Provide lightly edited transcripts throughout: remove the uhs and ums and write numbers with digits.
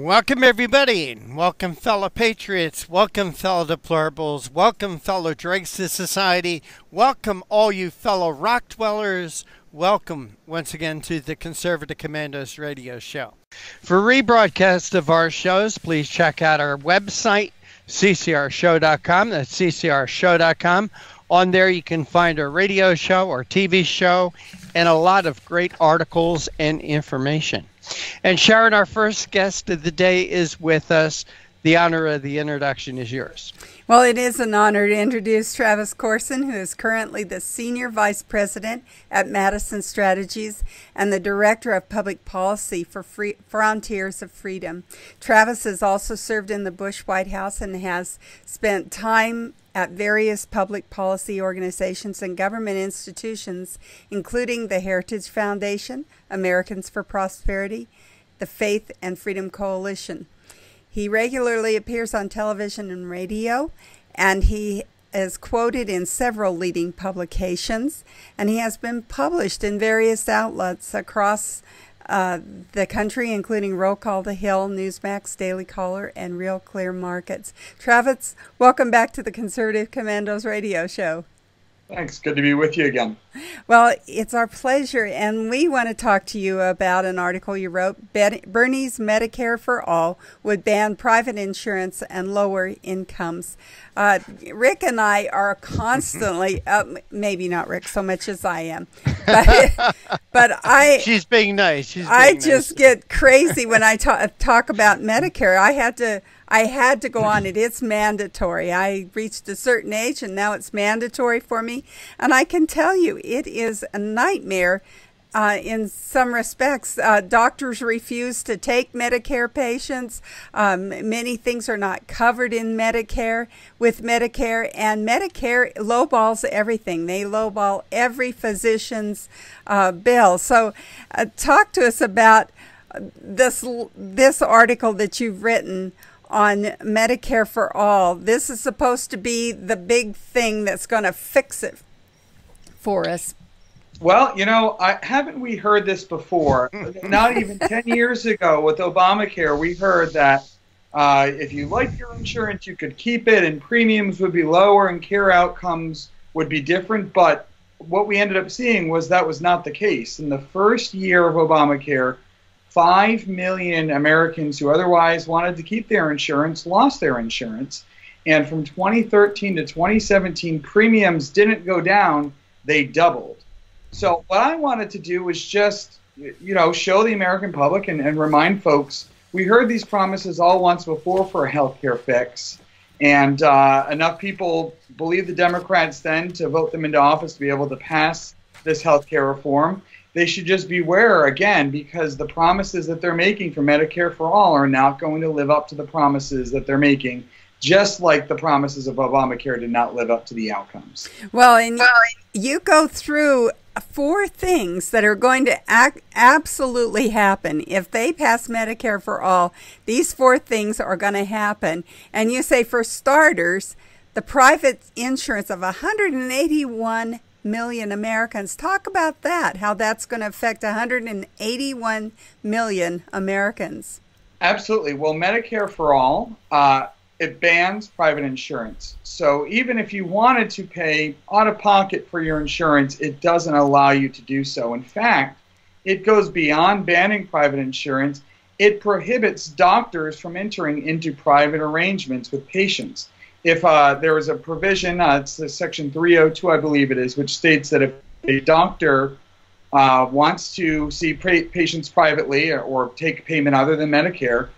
Welcome, everybody. Welcome, fellow patriots. Welcome, fellow deplorables. Welcome, fellow dregs to society. Welcome, all you fellow rock dwellers. Welcome once again to the Conservative Commandos radio show. For rebroadcast of our shows, please check out our website, ccrshow.com. That's ccrshow.com. On there, you can find our radio show, our TV show, and a lot of great articles and information. And Sharron, our first guest of the day is with us. The honor of the introduction is yours. Well, it is an honor to introduce Travis Korson, who is currently the Senior Vice President at Madison Strategies and the Director of Public Policy for Frontiers of Freedom. Travis has also served in the Bush White House and has spent time at various public policy organizations and government institutions, including the Heritage Foundation, Americans for Prosperity, the Faith and Freedom Coalition. He regularly appears on television and radio, and he is quoted in several leading publications, and he has been published in various outlets across the country, including Roll Call the Hill, Newsmax, Daily Caller, and Real Clear Markets. Travis, welcome back to the Conservative Commandos radio show. Thanks. Good to be with you again. Well, it's our pleasure, and we want to talk to you about an article you wrote. Bernie's Medicare for All would ban private insurance and lower incomes. Rick and I are constantly, maybe not Rick so much as I am, but I... She's being nice. I just get crazy when I talk about Medicare. I had to go on it. It's mandatory. I reached a certain age, and now it's mandatory for me. And I can tell you, it is a nightmare in some respects. Doctors refuse to take Medicare patients. Many things are not covered in Medicare, with Medicare, and Medicare lowballs everything. They lowball every physician's bill. So talk to us about this article that you've written on Medicare for All. This is supposed to be the big thing that's going to fix it for us. Well, you know, haven't we heard this before? Not even 10 years ago with Obamacare, we heard that if you liked your insurance, you could keep it and premiums would be lower and care outcomes would be different. But what we ended up seeing was that was not the case. In the first year of Obamacare, 5 million Americans who otherwise wanted to keep their insurance lost their insurance. And from 2013 to 2017, premiums didn't go down, they doubled. So what I wanted to do was just, you know, show the American public and remind folks, we heard these promises all once before for a health care fix. And enough people believed the Democrats then to vote them into office to be able to pass this health care reform. They should just beware, again, because the promises that they're making for Medicare for All are not going to live up to the promises that they're making, just like the promises of Obamacare did not live up to the outcomes. Well, and you go through 4 things that are going to absolutely happen. If they pass Medicare for All, these 4 things are going to happen. And you say, for starters, the private insurance of 181 million Americans. Talk about that, how that's going to affect 181 million Americans. Absolutely. Well, Medicare for All, it bans private insurance. So even if you wanted to pay out of pocket for your insurance, it doesn't allow you to do so. In fact, it goes beyond banning private insurance. It prohibits doctors from entering into private arrangements with patients. If there is a provision, it's Section 302, I believe it is, which states that if a doctor wants to see patients privately or take payment other than Medicare,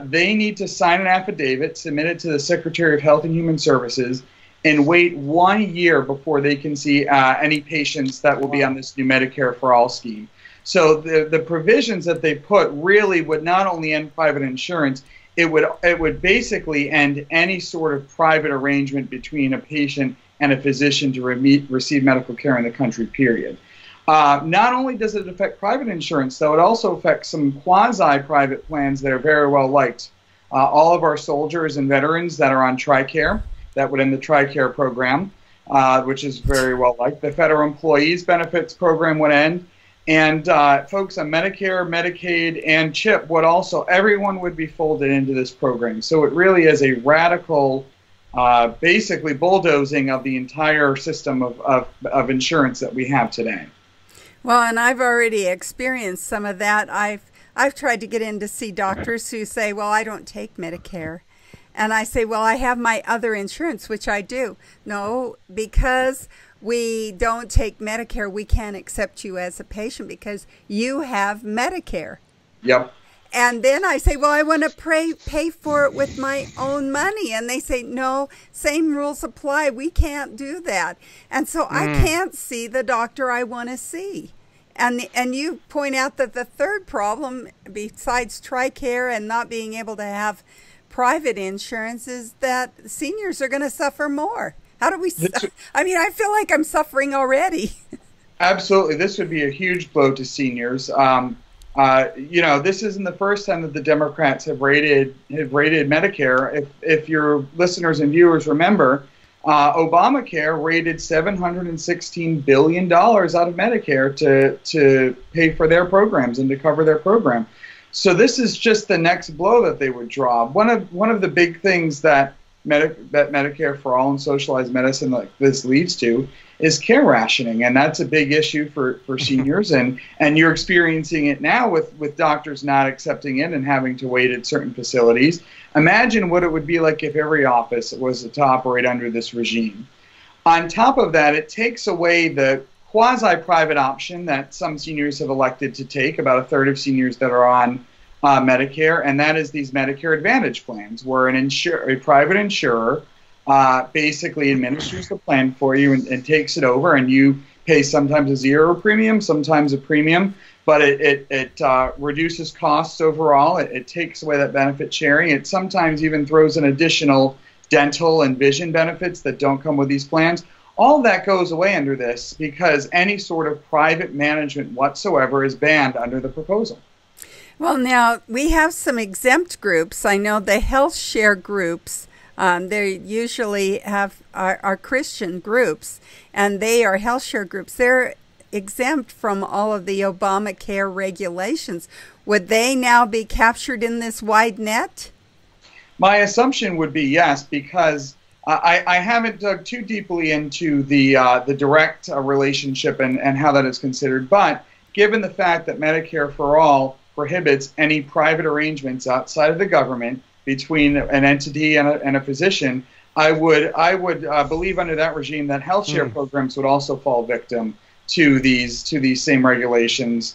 they need to sign an affidavit, submit it to the Secretary of Health and Human Services, and wait 1 year before they can see any patients that will be on this new Medicare for All scheme. So the provisions that they put really would not only end private insurance, it would basically end any sort of private arrangement between a patient and a physician to receive medical care in the country, period. Not only does it affect private insurance, though, it also affects some quasi-private plans that are very well liked. All of our soldiers and veterans that are on TRICARE, that would end the TRICARE program, which is very well liked. The federal employees benefits program would end. And folks on Medicare, Medicaid, and CHIP would also, everyone would be folded into this program. So it really is a radical, basically bulldozing of the entire system of insurance that we have today. Well, and I've already experienced some of that. I've tried to get in to see doctors who say, well, I don't take Medicare. And I say, well, I have my other insurance, which I do. No, because we don't take Medicare, we can't accept you as a patient because you have Medicare. Yep. And then I say, well, I want to pay for it with my own money. And they say, no, same rules apply. We can't do that. And so I can't see the doctor I want to see. And you point out that the third problem, besides TRICARE and not being able to have private insurance, is that seniors are going to suffer more. How do we, I mean, I feel like I'm suffering already. Absolutely. This would be a huge blow to seniors. You know, this isn't the first time that the Democrats have raided Medicare. If your listeners and viewers remember, Obamacare raided $716 billion out of Medicare to pay for their programs and to cover their program. So this is just the next blow that they would draw. One of the big things that Medicare for All and socialized medicine like this leads to is care rationing, and that's a big issue for seniors, and you're experiencing it now with doctors not accepting it and having to wait at certain facilities. Imagine what it would be like if every office was to operate under this regime. On top of that, it takes away the quasi-private option that some seniors have elected to take, about a third of seniors that are on Medicare, and that is these Medicare Advantage plans, where a private insurer basically administers the plan for you and takes it over, and you pay sometimes a zero premium, sometimes a premium, but it reduces costs overall. It takes away that benefit sharing. It sometimes even throws in additional dental and vision benefits that don't come with these plans. All that goes away under this because any sort of private management whatsoever is banned under the proposal. Well, now, we have some exempt groups. I know the health share groups, they usually are Christian groups, and they are health share groups. They're exempt from all of the Obamacare regulations. Would they now be captured in this wide net? My assumption would be yes, because I haven't dug too deeply into the direct relationship and how that is considered, but given the fact that Medicare for All prohibits any private arrangements outside of the government between an entity and a physician, I would believe under that regime that health share programs would also fall victim to these same regulations.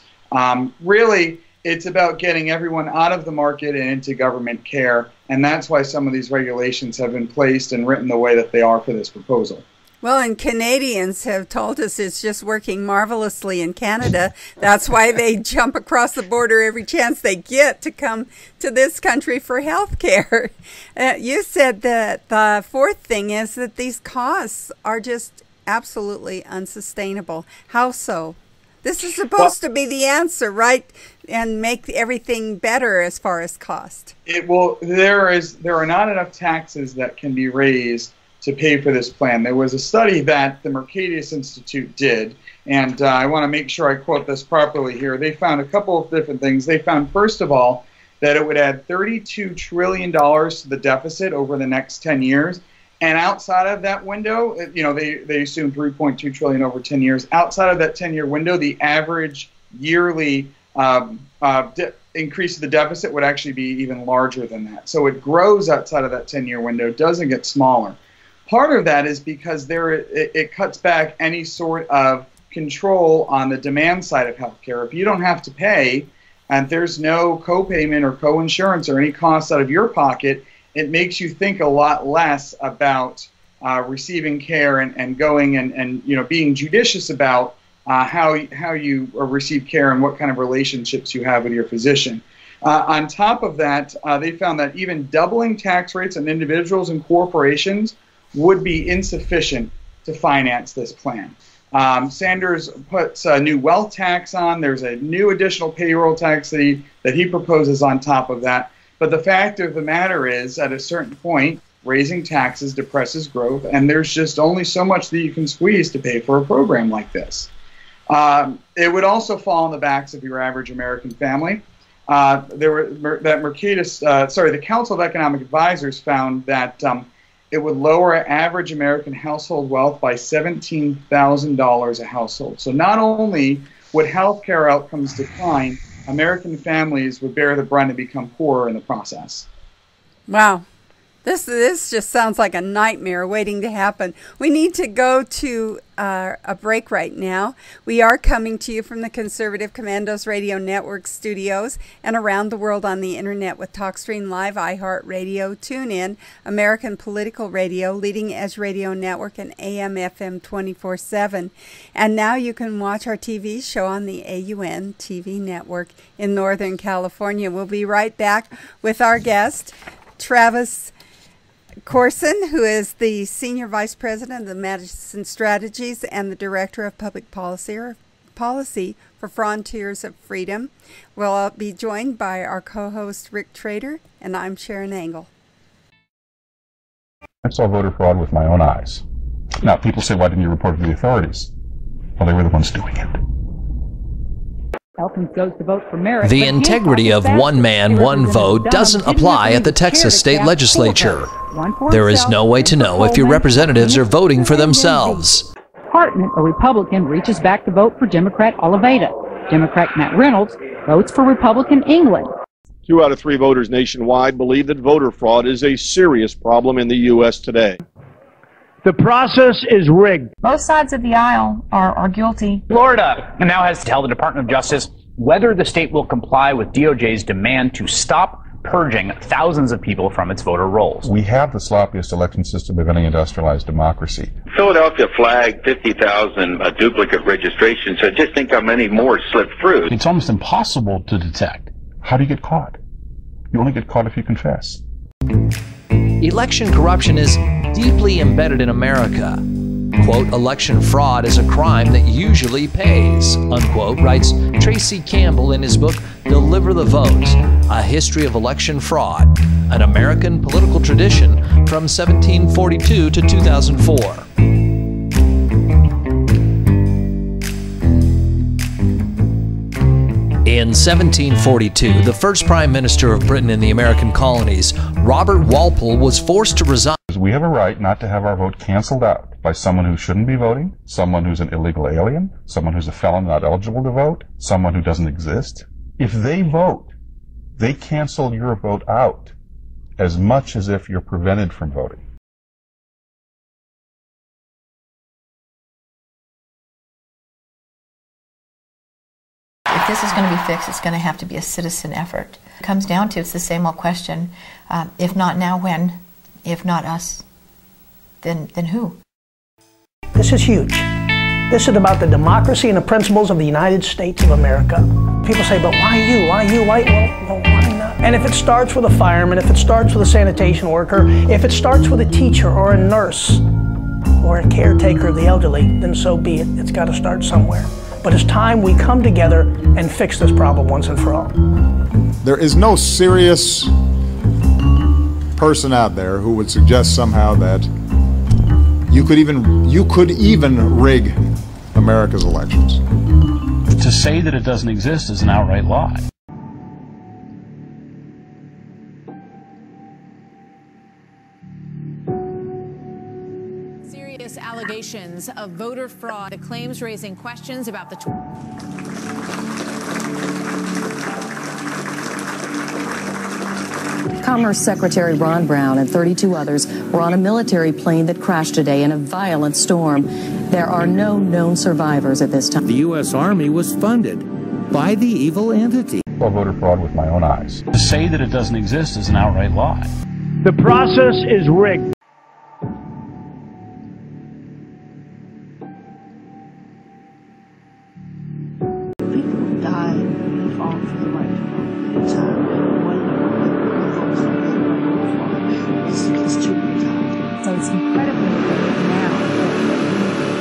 Really, it's about getting everyone out of the market and into government care, and that's why some of these regulations have been placed and written the way that they are for this proposal. Well, and Canadians have told us it's just working marvelously in Canada. That's why they jump across the border every chance they get to come to this country for health care. You said that the fourth thing is that these costs are just absolutely unsustainable. How so? This is supposed to be the answer, right? And make everything better as far as cost. There are not enough taxes that can be raised to pay for this plan. There was a study that the Mercatus Institute did, and I want to make sure I quote this properly here. They found a couple of different things. They found, first of all, that it would add $32 trillion to the deficit over the next 10 years. And outside of that window, you know, they assumed $3.2 trillion over 10 years. Outside of that 10-year window, the average yearly increase of the deficit would actually be even larger than that. So it grows outside of that 10-year window, doesn't get smaller. Part of that is because it cuts back any sort of control on the demand side of healthcare. If you don't have to pay and there's no co-payment or co-insurance or any costs out of your pocket, it makes you think a lot less about receiving care and going and you know, being judicious about how you receive care and what kind of relationships you have with your physician. On top of that, they found that even doubling tax rates on individuals and corporations would be insufficient to finance this plan. Sanders puts a new wealth tax on. There's a new additional payroll tax that he proposes on top of that. But the fact of the matter is, at a certain point, raising taxes depresses growth, and there's just only so much that you can squeeze to pay for a program like this. It would also fall on the backs of your average American family. The Council of Economic Advisors found that it would lower average American household wealth by $17,000 a household. So not only would healthcare outcomes decline, American families would bear the brunt and become poorer in the process. Wow. This just sounds like a nightmare waiting to happen. We need to go to a break right now. We are coming to you from the Conservative Commandos Radio Network studios and around the world on the internet with TalkStream Live, iHeartRadio, TuneIn, American Political Radio, Leading Edge Radio Network, and AM/FM 24/7. And now you can watch our TV show on the AUN TV network in Northern California. We'll be right back with our guest, Travis Korson, who is the Senior Vice President of the Madison Strategies and the Director of Public Policy for Frontiers of Freedom. We'll be joined by our co-host Rick Trader, and I'm Sharron Angle. I saw voter fraud with my own eyes. Now, people say, why didn't you report it to the authorities? Well, they were the ones doing it. The integrity of one man, one vote doesn't apply at the Texas state legislature. There is no way to know if your representatives are voting for themselves. Department, a Republican, reaches back to vote for Democrat Oliveira. Democrat Matt Reynolds votes for Republican England. 2 out of 3 voters nationwide believe that voter fraud is a serious problem in the U.S. today. The process is rigged. Both sides of the aisle are guilty. Florida now has to tell the Department of Justice whether the state will comply with DOJ's demand to stop purging thousands of people from its voter rolls. We have the sloppiest election system of any industrialized democracy. Philadelphia flagged 50,000 duplicate registrations, so just think how many more slipped through. It's almost impossible to detect. How do you get caught? You only get caught if you confess. Election corruption is deeply embedded in America. Quote, election fraud is a crime that usually pays, unquote, writes Tracy Campbell in his book, Deliver the Vote, A History of Election Fraud, an American political tradition from 1742 to 2004. In 1742, the first Prime Minister of Britain in the American colonies, Robert Walpole, was forced to resign. We have a right not to have our vote canceled out by someone who shouldn't be voting, someone who's an illegal alien, someone who's a felon not eligible to vote, someone who doesn't exist. If they vote, they cancel your vote out as much as if you're prevented from voting. If this is going to be fixed, it's going to have to be a citizen effort. It comes down to, it's the same old question, if not now, when? If not us, then who? This is huge. This is about the democracy and the principles of the United States of America. People say, but why you? Why you? Why? Well, why not? And if it starts with a fireman, if it starts with a sanitation worker, if it starts with a teacher or a nurse or a caretaker of the elderly, then so be it. It's got to start somewhere. But it's time we come together and fix this problem once and for all. There is no serious person out there who would suggest somehow that you could even rig America's elections. To say that it doesn't exist is an outright lie. Serious allegations of voter fraud, the claims raising questions about the Commerce Secretary Ron Brown and 32 others were on a military plane that crashed today in a violent storm. There are no known survivors at this time. The U.S. Army was funded by the evil entity. I saw voter fraud with my own eyes. To say that it doesn't exist is an outright lie. The process is rigged. People die and fall for the right it's too brutal. So it's incredibly important now that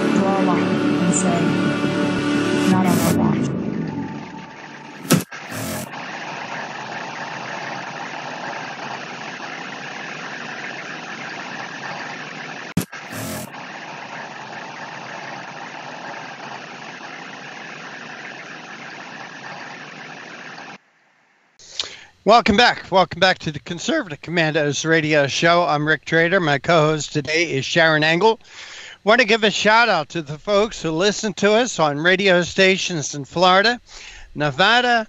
we draw a line and say, not on our watch. Welcome back. Welcome back to the Conservative Commandos radio show. I'm Rick Trader. My co-host today is Sharron Angle. Want to give a shout out to the folks who listen to us on radio stations in Florida, Nevada,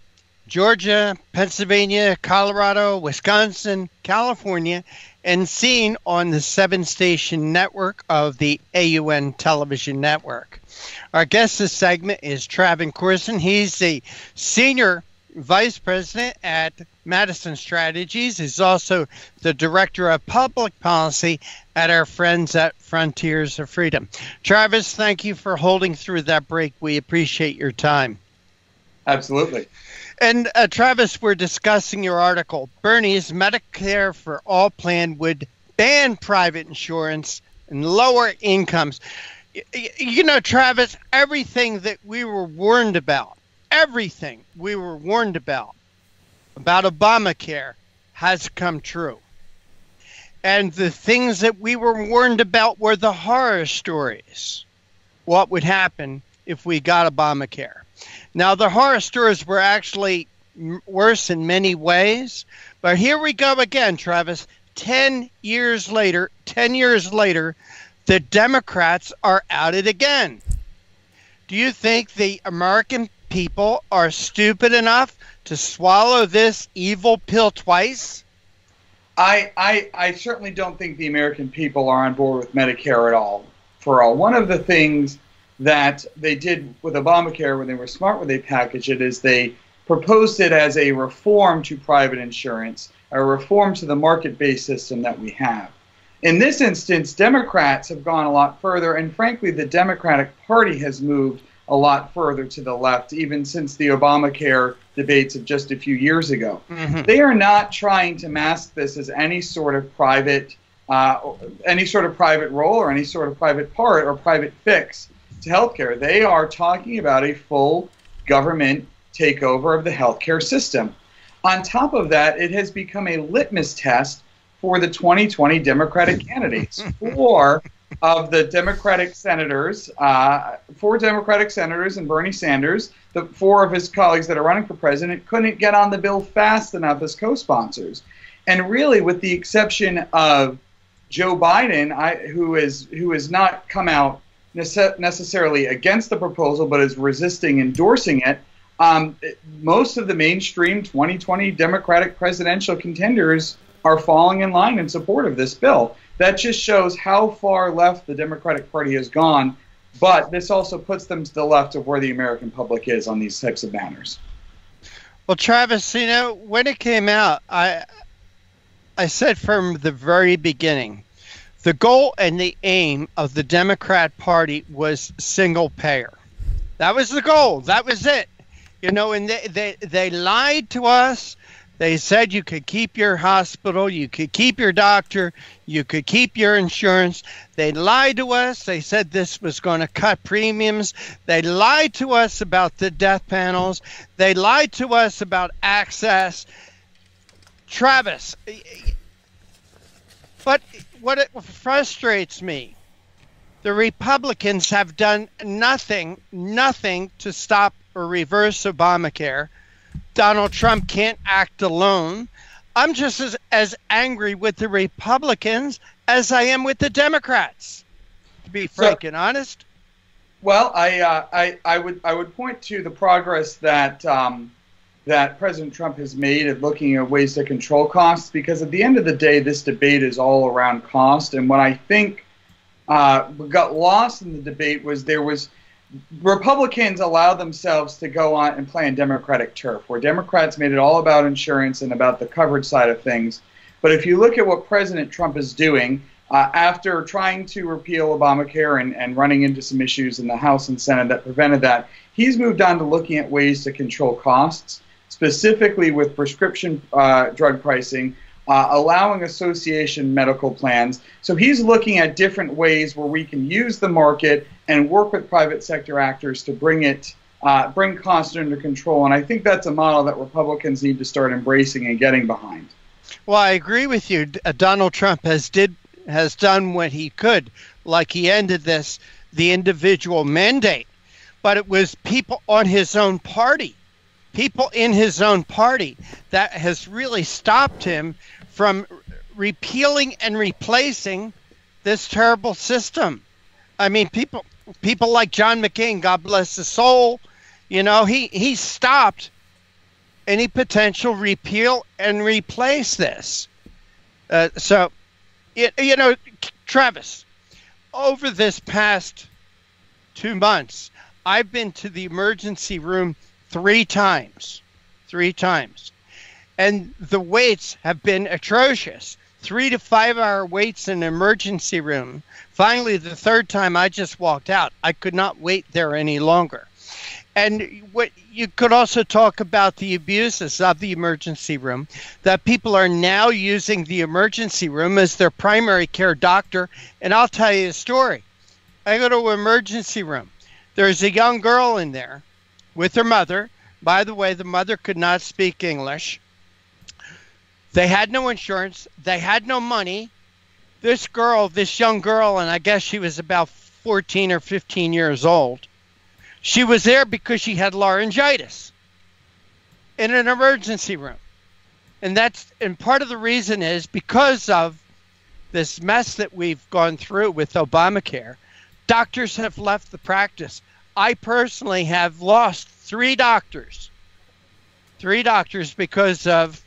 Georgia, Pennsylvania, Colorado, Wisconsin, California, and seen on the 7-station network of the AUN television network. Our guest this segment is Travis Korson. He's the Senior Vice President at Madison Strategies. He's also the Director of Public Policy at our friends at Frontiers of Freedom. Travis, thank you for holding through that break. We appreciate your time. Absolutely. And Travis, we're discussing your article. Bernie's Medicare for All plan would ban private insurance and lower incomes. You know, Travis, everything that we were warned about, about Obamacare has come true. And the things that we were warned about were the horror stories. What would happen if we got Obamacare? Now, the horror stories were actually worse in many ways. But here we go again, Travis. 10 years later, the Democrats are at it again. Do you think the American people are stupid enough to swallow this evil pill twice? I certainly don't think the American people are on board with Medicare at all. For all, one of the things that they did with Obamacare when they were smart when they packaged it is they proposed it as a reform to private insurance, a reform to the market-based system that we have. In this instance, Democrats have gone a lot further, and frankly, the Democratic Party has moved a lot further to the left, even since the Obamacare debates of just a few years ago. Mm-hmm. They are not trying to mask this as any sort of private role or any sort of private part or private fix to healthcare. They are talking about a full government takeover of the healthcare system. On top of that, it has become a litmus test for the 2020 Democratic candidates. Four Democratic senators and Bernie Sanders, the four of his colleagues that are running for president, couldn't get on the bill fast enough as co-sponsors. And really, with the exception of Joe Biden, who has not come out necessarily against the proposal, but is resisting endorsing it, most of the mainstream 2020 Democratic presidential contenders are falling in line in support of this bill. That just shows how far left the Democratic Party has gone, but this also puts them to the left of where the American public is on these types of matters. Well, Travis, you know, when it came out, I said from the very beginning, the goal and the aim of the Democrat Party was single payer. That was the goal. That was it. You know, and they lied to us. They said you could keep your hospital, you could keep your doctor, you could keep your insurance. They lied to us. They said this was going to cut premiums. They lied to us about the death panels. They lied to us about access. Travis, but what frustrates me, the Republicans have done nothing to stop or reverse Obamacare. Donald Trump can't act alone. I'm just as angry with the Republicans as I am with the Democrats, to be frank and honest. Well, I would point to the progress that that President Trump has made at looking at ways to control costs, because at the end of the day, this debate is all around cost. And what I think got lost in the debate was Republicans allowed themselves to go on and play on Democratic turf, where Democrats made it all about insurance and about the coverage side of things. But if you look at what President Trump is doing, after trying to repeal Obamacare and running into some issues in the House and Senate that prevented that, he's moved on to looking at ways to control costs, specifically with prescription drug pricing, allowing association medical plans. So he's looking at different ways where we can use the market and work with private sector actors to bring costs under control. And I think that's a model that Republicans need to start embracing and getting behind. Well, I agree with you. Donald Trump has done what he could, like he ended the individual mandate, but it was people on his own party, people in his own party that has really stopped him from repealing and replacing this terrible system. I mean, people like John McCain, God bless his soul, you know, he stopped any potential repeal and replace this. So, you know, Travis, over this past 2 months, I've been to the emergency room 3 times. And the waits have been atrocious. 3 to 5 hour waits in an emergency room. Finally, the 3rd time I just walked out. I could not wait there any longer. And what you could also talk about the abuses of the emergency room, that people are now using the emergency room as their primary care doctor. And I'll tell you a story. I go to an emergency room. There's a young girl in there with her mother. By the way, the mother could not speak English. They had no insurance. They had no money. This young girl, and I guess she was about 14 or 15 years old, she was there because she had laryngitis in an emergency room. And part of the reason is because of this mess that we've gone through with Obamacare. Doctors have left the practice. I personally have lost 3 doctors. 3 doctors because of,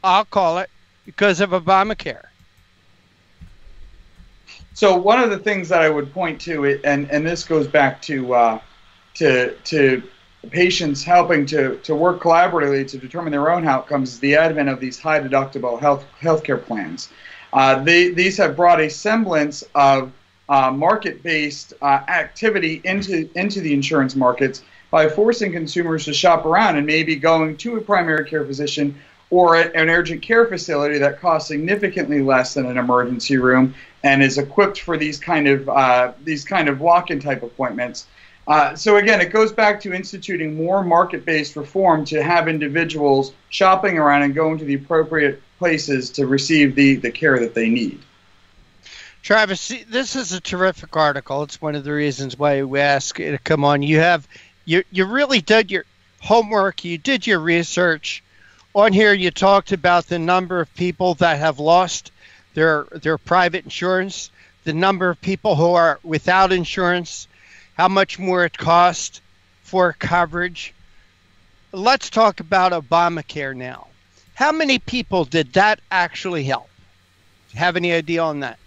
I'll call it, because of Obamacare. So one of the things that I would point to, and this goes back to patients helping to work collaboratively to determine their own outcomes, is the advent of these high deductible healthcare plans. These have brought a semblance of market-based activity into the insurance markets by forcing consumers to shop around and maybe going to a primary care physician or an urgent care facility that costs significantly less than an emergency room and is equipped for these kind of walk-in type appointments. So again, it goes back to instituting more market-based reform to have individuals shopping around and going to the appropriate places to receive the care that they need. Travis, this is a terrific article. It's one of the reasons why we ask you to come on. You really did your homework. You did your research. On here, you talked about the number of people that have lost their private insurance, the number of people who are without insurance, how much more it costs for coverage. Let's talk about Obamacare now. How many people did that actually help? Have any idea on that?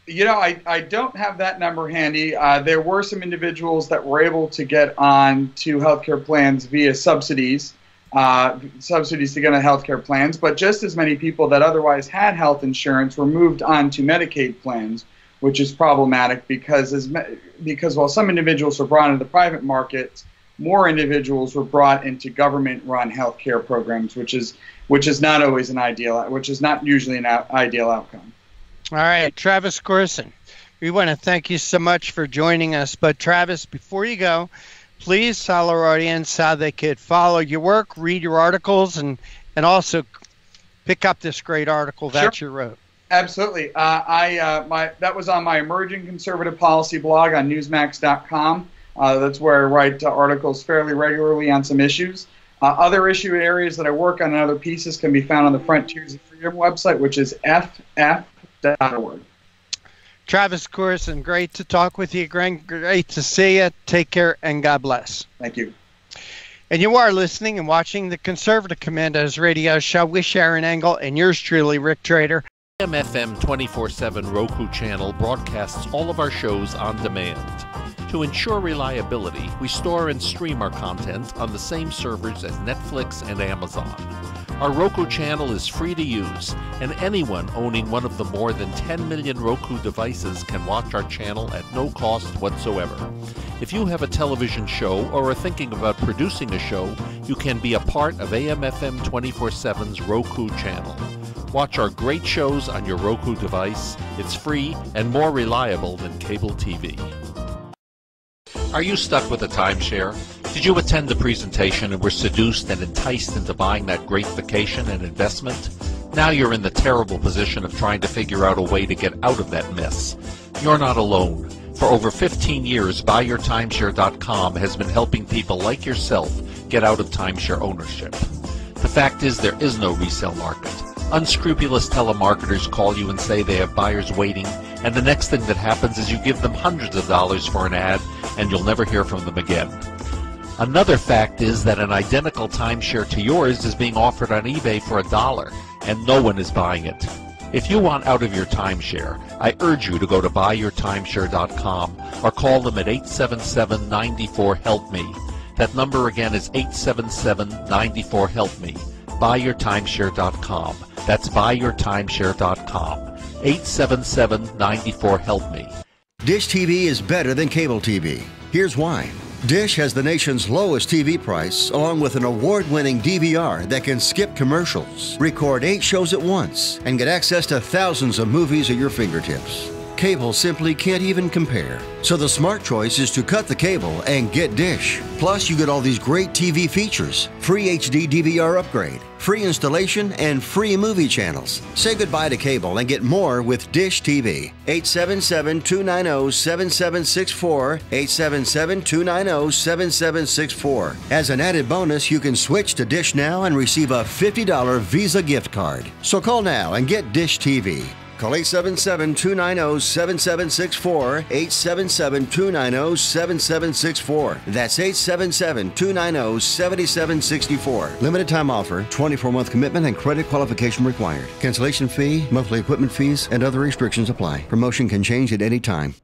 You know, I don't have that number handy. There were some individuals that were able to get on to healthcare plans via subsidies to get on healthcare plans, but just as many people that otherwise had health insurance were moved on to Medicaid plans, which is problematic because while some individuals were brought into the private markets, more individuals were brought into government-run healthcare programs, which is not usually an ideal outcome. All right, Travis Korson, we want to thank you so much for joining us. But Travis, before you go, please tell our audience how they could follow your work, read your articles, and also pick up this great article that you wrote. Absolutely. That was on my Emerging Conservative Policy blog on Newsmax.com. That's where I write articles fairly regularly on some issues. Other issue areas that I work on and other pieces can be found on the Frontiers of Freedom website, which is ff.org. Travis Korson, great to talk with you. Great to see you. Take care and God bless. Thank you. And you are listening and watching the Conservative Commandos radio show with Sharron Angle and yours truly, Rick Trader. AMFM 24/7 Roku channel broadcasts all of our shows on demand. To ensure reliability, we store and stream our content on the same servers as Netflix and Amazon. Our Roku channel is free to use, and anyone owning one of the more than 10 million Roku devices can watch our channel at no cost whatsoever. If you have a television show or are thinking about producing a show, you can be a part of AMFM 24/7's Roku channel. Watch our great shows on your Roku device. It's free and more reliable than cable TV. Are you stuck with a timeshare? Did you attend the presentation and were seduced and enticed into buying that great vacation and investment? Now you're in the terrible position of trying to figure out a way to get out of that mess. You're not alone. For over 15 years, BuyYourTimeshare.com has been helping people like yourself get out of timeshare ownership. The fact is there is no resale market. Unscrupulous telemarketers call you and say they have buyers waiting, and the next thing that happens is you give them hundreds of dollars for an ad and you'll never hear from them again. Another fact is that an identical timeshare to yours is being offered on eBay for $1 and no one is buying it. If you want out of your timeshare, I urge you to go to buyyourtimeshare.com or call them at 877-94-HELP-ME. That number again is 877-94-HELP-ME. Buyyourtimeshare.com. That's buyyourtimeshare.com. 877-94-HELP-ME. Dish TV is better than cable TV. Here's why. Dish has the nation's lowest TV price, along with an award-winning DVR that can skip commercials, record 8 shows at once, and get access to thousands of movies at your fingertips. Cable simply can't even compare. So the smart choice is to cut the cable and get Dish. Plus, you get all these great TV features, free HD DVR upgrade, free installation, and free movie channels. Say goodbye to cable and get more with Dish TV. 877-290-7764, 877-290-7764. As an added bonus, you can switch to Dish now and receive a $50 Visa gift card. So call now and get Dish TV. Call 877-290-7764, 877-290-7764. That's 877-290-7764. Limited time offer, 24-month commitment and credit qualification required. Cancellation fee, monthly equipment fees, and other restrictions apply. Promotion can change at any time.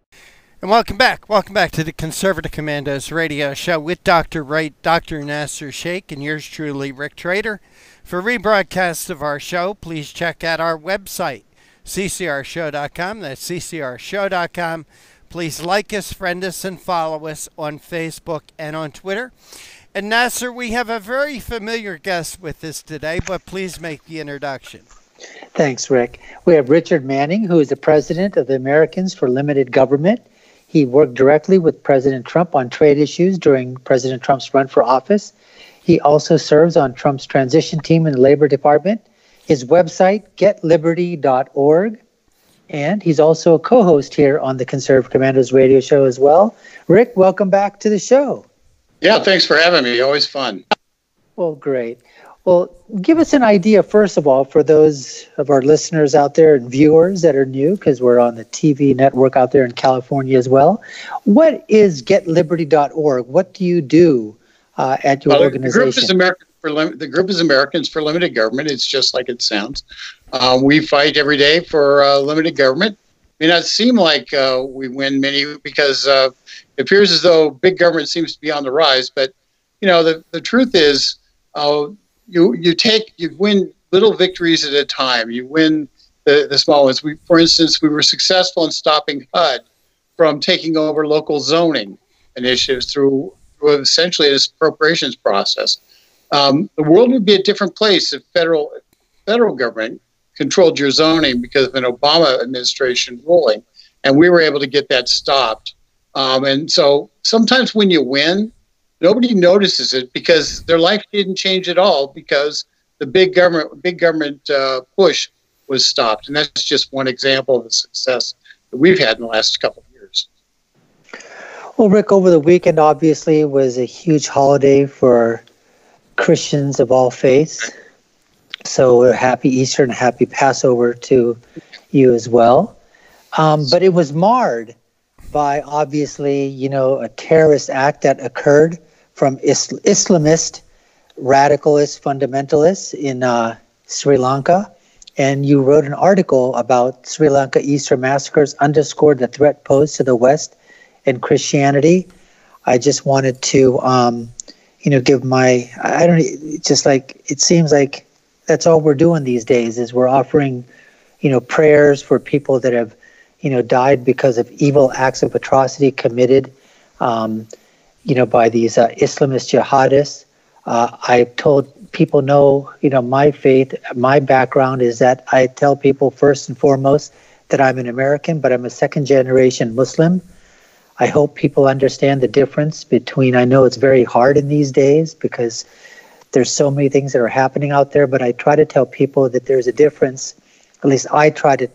And welcome back. Welcome back to the Conservative Commandos radio show with Dr. Wright, Dr. Nasir Shaikh, and yours truly, Rick Trader. For rebroadcasts of our show, please check out our website, CCRShow.com. That's CCRShow.com. Please like us, friend us, and follow us on Facebook and on Twitter. And Nasir, we have a very familiar guest with us today, but please make the introduction. Thanks, Rick. We have Richard Manning, who is the president of the Americans for Limited Government. He worked directly with President Trump on trade issues during President Trump's run for office. He also serves on Trump's transition team in the Labor Department. His website, getliberty.org, and he's also a co-host here on the Conservative Commandos radio show as well. Rick, welcome back to the show. Yeah, thanks for having me. Always fun. Well, great. Well, give us an idea, first of all, for those of our listeners out there and viewers that are new, because we're on the TV network out there in California as well. What is getliberty.org? What do you do at your organization? The group is Americans for Limited Government. It's just like it sounds. We fight every day for limited government. It may not seem like we win many because it appears as though big government seems to be on the rise. But the truth is, you win little victories at a time. You win the small ones. For instance, we were successful in stopping HUD from taking over local zoning initiatives through essentially this appropriations process. The world would be a different place if federal government controlled your zoning because of an Obama administration ruling, and we were able to get that stopped. And so sometimes when you win, nobody notices it because their life didn't change at all because the big government push was stopped. And that's just one example of the success that we've had in the last couple of years. Well, Rick, over the weekend obviously was a huge holiday for Christians of all faiths. So happy Easter and happy Passover to you as well. But it was marred by obviously, a terrorist act that occurred from Islamist, radicalist, fundamentalists in Sri Lanka. And you wrote an article about Sri Lanka Easter massacres underscored the threat posed to the West and Christianity. I just wanted to give it seems like that's all we're doing these days is we're offering, prayers for people that have, died because of evil acts of atrocity committed, by these Islamist jihadists. I've told people my faith, my background is that I tell people first and foremost that I'm an American, but I'm a second-generation Muslim. I hope people understand the difference between, I know it's very hard in these days because there's so many things that are happening out there, but I try to tell people that there's a difference. At least I try to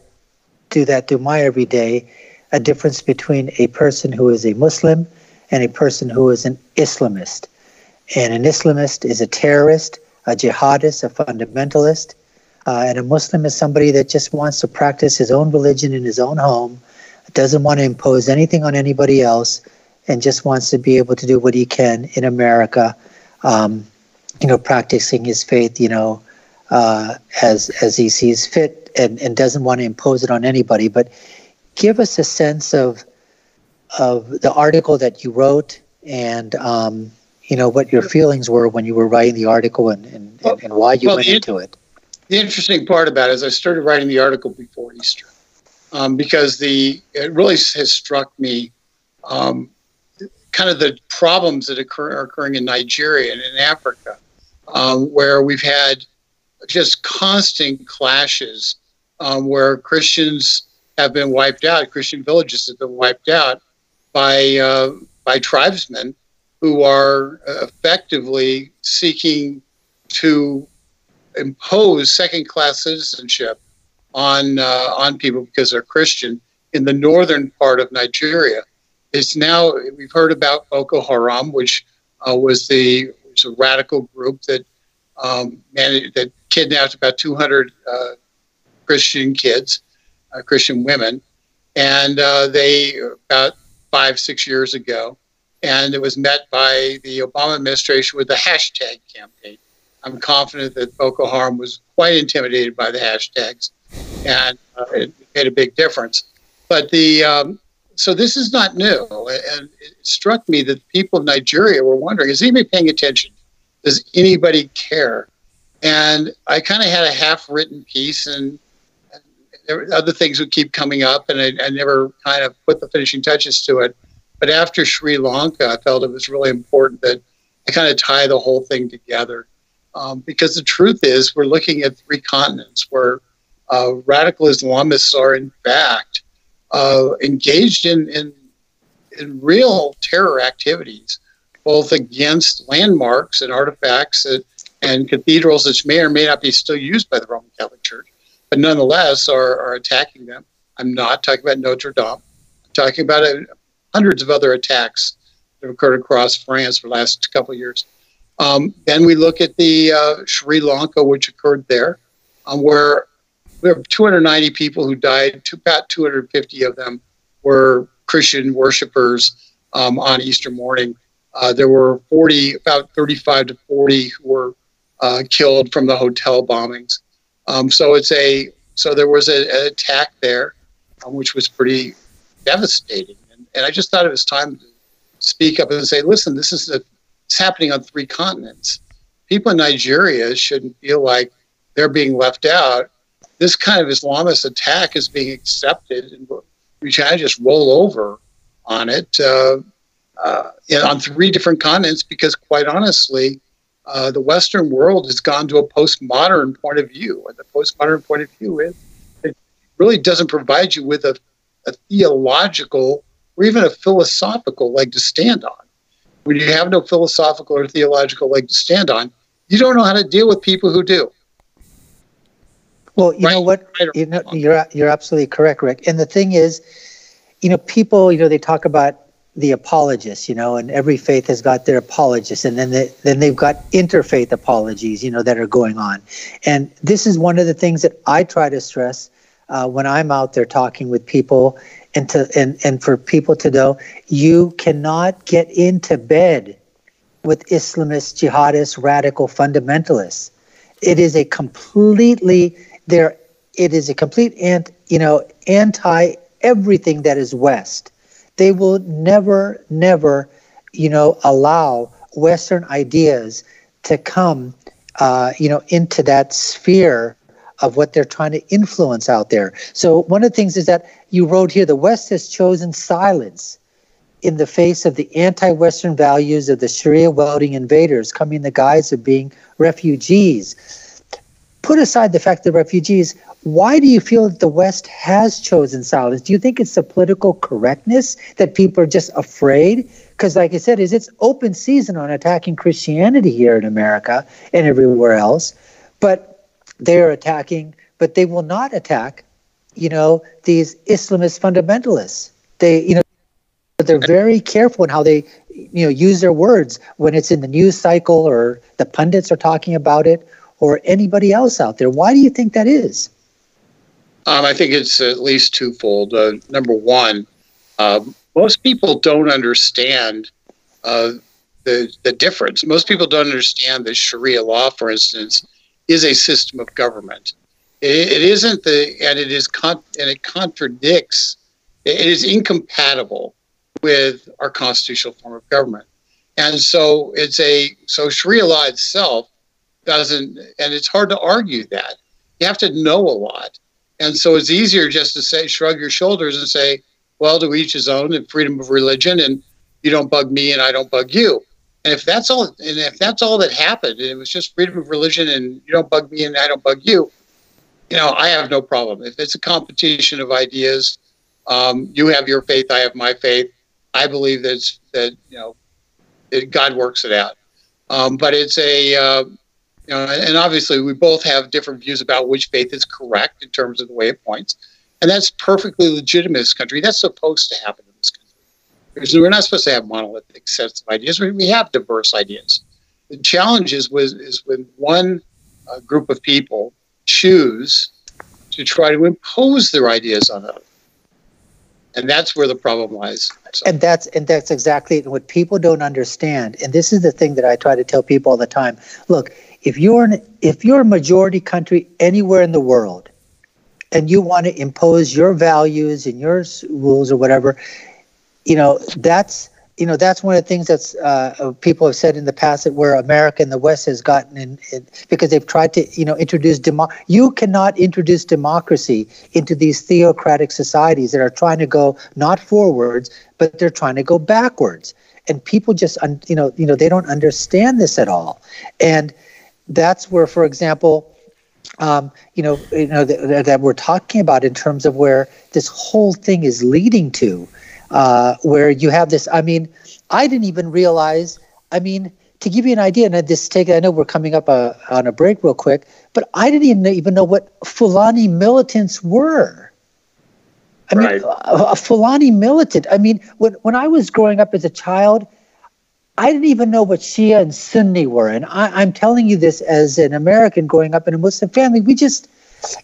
do that through my everyday, a difference between a person who is a Muslim and a person who is an Islamist. And an Islamist is a terrorist, a jihadist, a fundamentalist, and a Muslim is somebody that just wants to practice his own religion in his own home, doesn't want to impose anything on anybody else, and just wants to be able to do what he can in America, practicing his faith, as he sees fit, and doesn't want to impose it on anybody. But give us a sense of the article that you wrote, and what your feelings were when you were writing the article, and why you went into it. The interesting part about it is I started writing the article before Easter, because it really has struck me kind of the problems that are occurring in Nigeria and in Africa, where we've had just constant clashes, where Christians have been wiped out, Christian villages have been wiped out by tribesmen who are effectively seeking to impose second-class citizenship on people because they're Christian in the northern part of Nigeria. It's now, we've heard about Boko Haram, which was a radical group that that kidnapped about 200 Christian kids, Christian women, and they about 5-6 years ago, and it was met by the Obama administration with the hashtag campaign. I'm confident that Boko Haram was quite intimidated by the hashtags, and it made a big difference. But so this is not new, and it struck me that people of Nigeria were wondering, is anybody paying attention? Does anybody care? And I kind of had a half-written piece, and other things would keep coming up, and I never kind of put the finishing touches to it. But after Sri Lanka, I felt it was really important that I kind of tie the whole thing together. Because the truth is, we're looking at 3 continents where radical Islamists are, in fact, engaged in real terror activities, both against landmarks and artifacts and cathedrals that may or may not be still used by the Roman Catholic Church, but nonetheless are attacking them. I'm not talking about Notre Dame. I'm talking about hundreds of other attacks that have occurred across France for the last couple of years. Then we look at the Sri Lanka, which occurred there, where we have 290 people who died. About 250 of them were Christian worshipers on Easter morning. There were about 35 to 40 who were killed from the hotel bombings. So there was an attack there, which was pretty devastating. And I just thought it was time to speak up and say, listen, it's happening on 3 continents. People in Nigeria shouldn't feel like they're being left out. This kind of Islamist attack is being accepted, and we kind of just roll over on it on 3 different continents because, quite honestly, the Western world has gone to a postmodern point of view. And the postmodern point of view is it really doesn't provide you with a theological or even a philosophical leg to stand on. When you have no philosophical or theological leg to stand on, you don't know how to deal with people who do. Well, you know what? You're absolutely correct, Rick. And the thing is, people, they talk about the apologists, and every faith has got their apologists, and then they've got interfaith apologies, that are going on. And this is one of the things that I try to stress when I'm out there talking with people, and for people to know, you cannot get into bed with Islamists, jihadists, radical fundamentalists. It is a complete anti everything that is West. They will never, allow Western ideas to come, into that sphere of what they're trying to influence out there. So one of the things is that you wrote here, the West has chosen silence in the face of the anti-Western values of the Sharia-wielding invaders coming in the guise of being refugees. Put aside the fact that refugees, why do you feel that the West has chosen silence? Do you think it's the political correctness that people are just afraid? Because like I said, it's open season on attacking Christianity here in America and everywhere else. But they're attacking, but they will not attack, these Islamist fundamentalists. they're very careful in how they, use their words when it's in the news cycle or the pundits are talking about it or anybody else out there. Why do you think that is? I think it's at least twofold. Number one, most people don't understand the difference. Most people don't understand that Sharia law, for instance, is a system of government. It isn't it contradicts. It is incompatible with our constitutional form of government, and so Sharia law itself doesn't, and it's hard to argue that. You have to know a lot, and so it's easier just to shrug your shoulders and say, well, to each his own, and freedom of religion, and you don't bug me and I don't bug you. And if that's all that happened, and it was just freedom of religion and you don't bug me and I don't bug you, I have no problem. If it's a competition of ideas, you have your faith, I have my faith. I believe that God works it out. But it's and obviously we both have different views about which faith is correct in terms of the way it points. And that's perfectly legitimate in this country. That's supposed to happen in this country. Because we're not supposed to have monolithic sets of ideas. We have diverse ideas. The challenge is when one group of people choose to try to impose their ideas on others. And that's where the problem lies. So. And that's exactly what people don't understand. And this is the thing that I try to tell people all the time. Look, if you're a majority country anywhere in the world, and you want to impose your values and your rules or whatever, that's one of the things that's people have said in the past, that where America and the West has gotten in because they've tried to introduce you cannot introduce democracy into these theocratic societies that are trying to go not forwards, but they're trying to go backwards. And people just they don't understand this at all. And that's where, for example, that we're talking about in terms of where this whole thing is leading to, where you have this. I didn't even realize. To give you an idea, and I know we're coming up on a break real quick, but I didn't even know what Fulani militants were. A Fulani militant. When I was growing up as a child, I didn't even know what Shia and Sunni were. And I'm telling you this as an American growing up in a Muslim family. We just,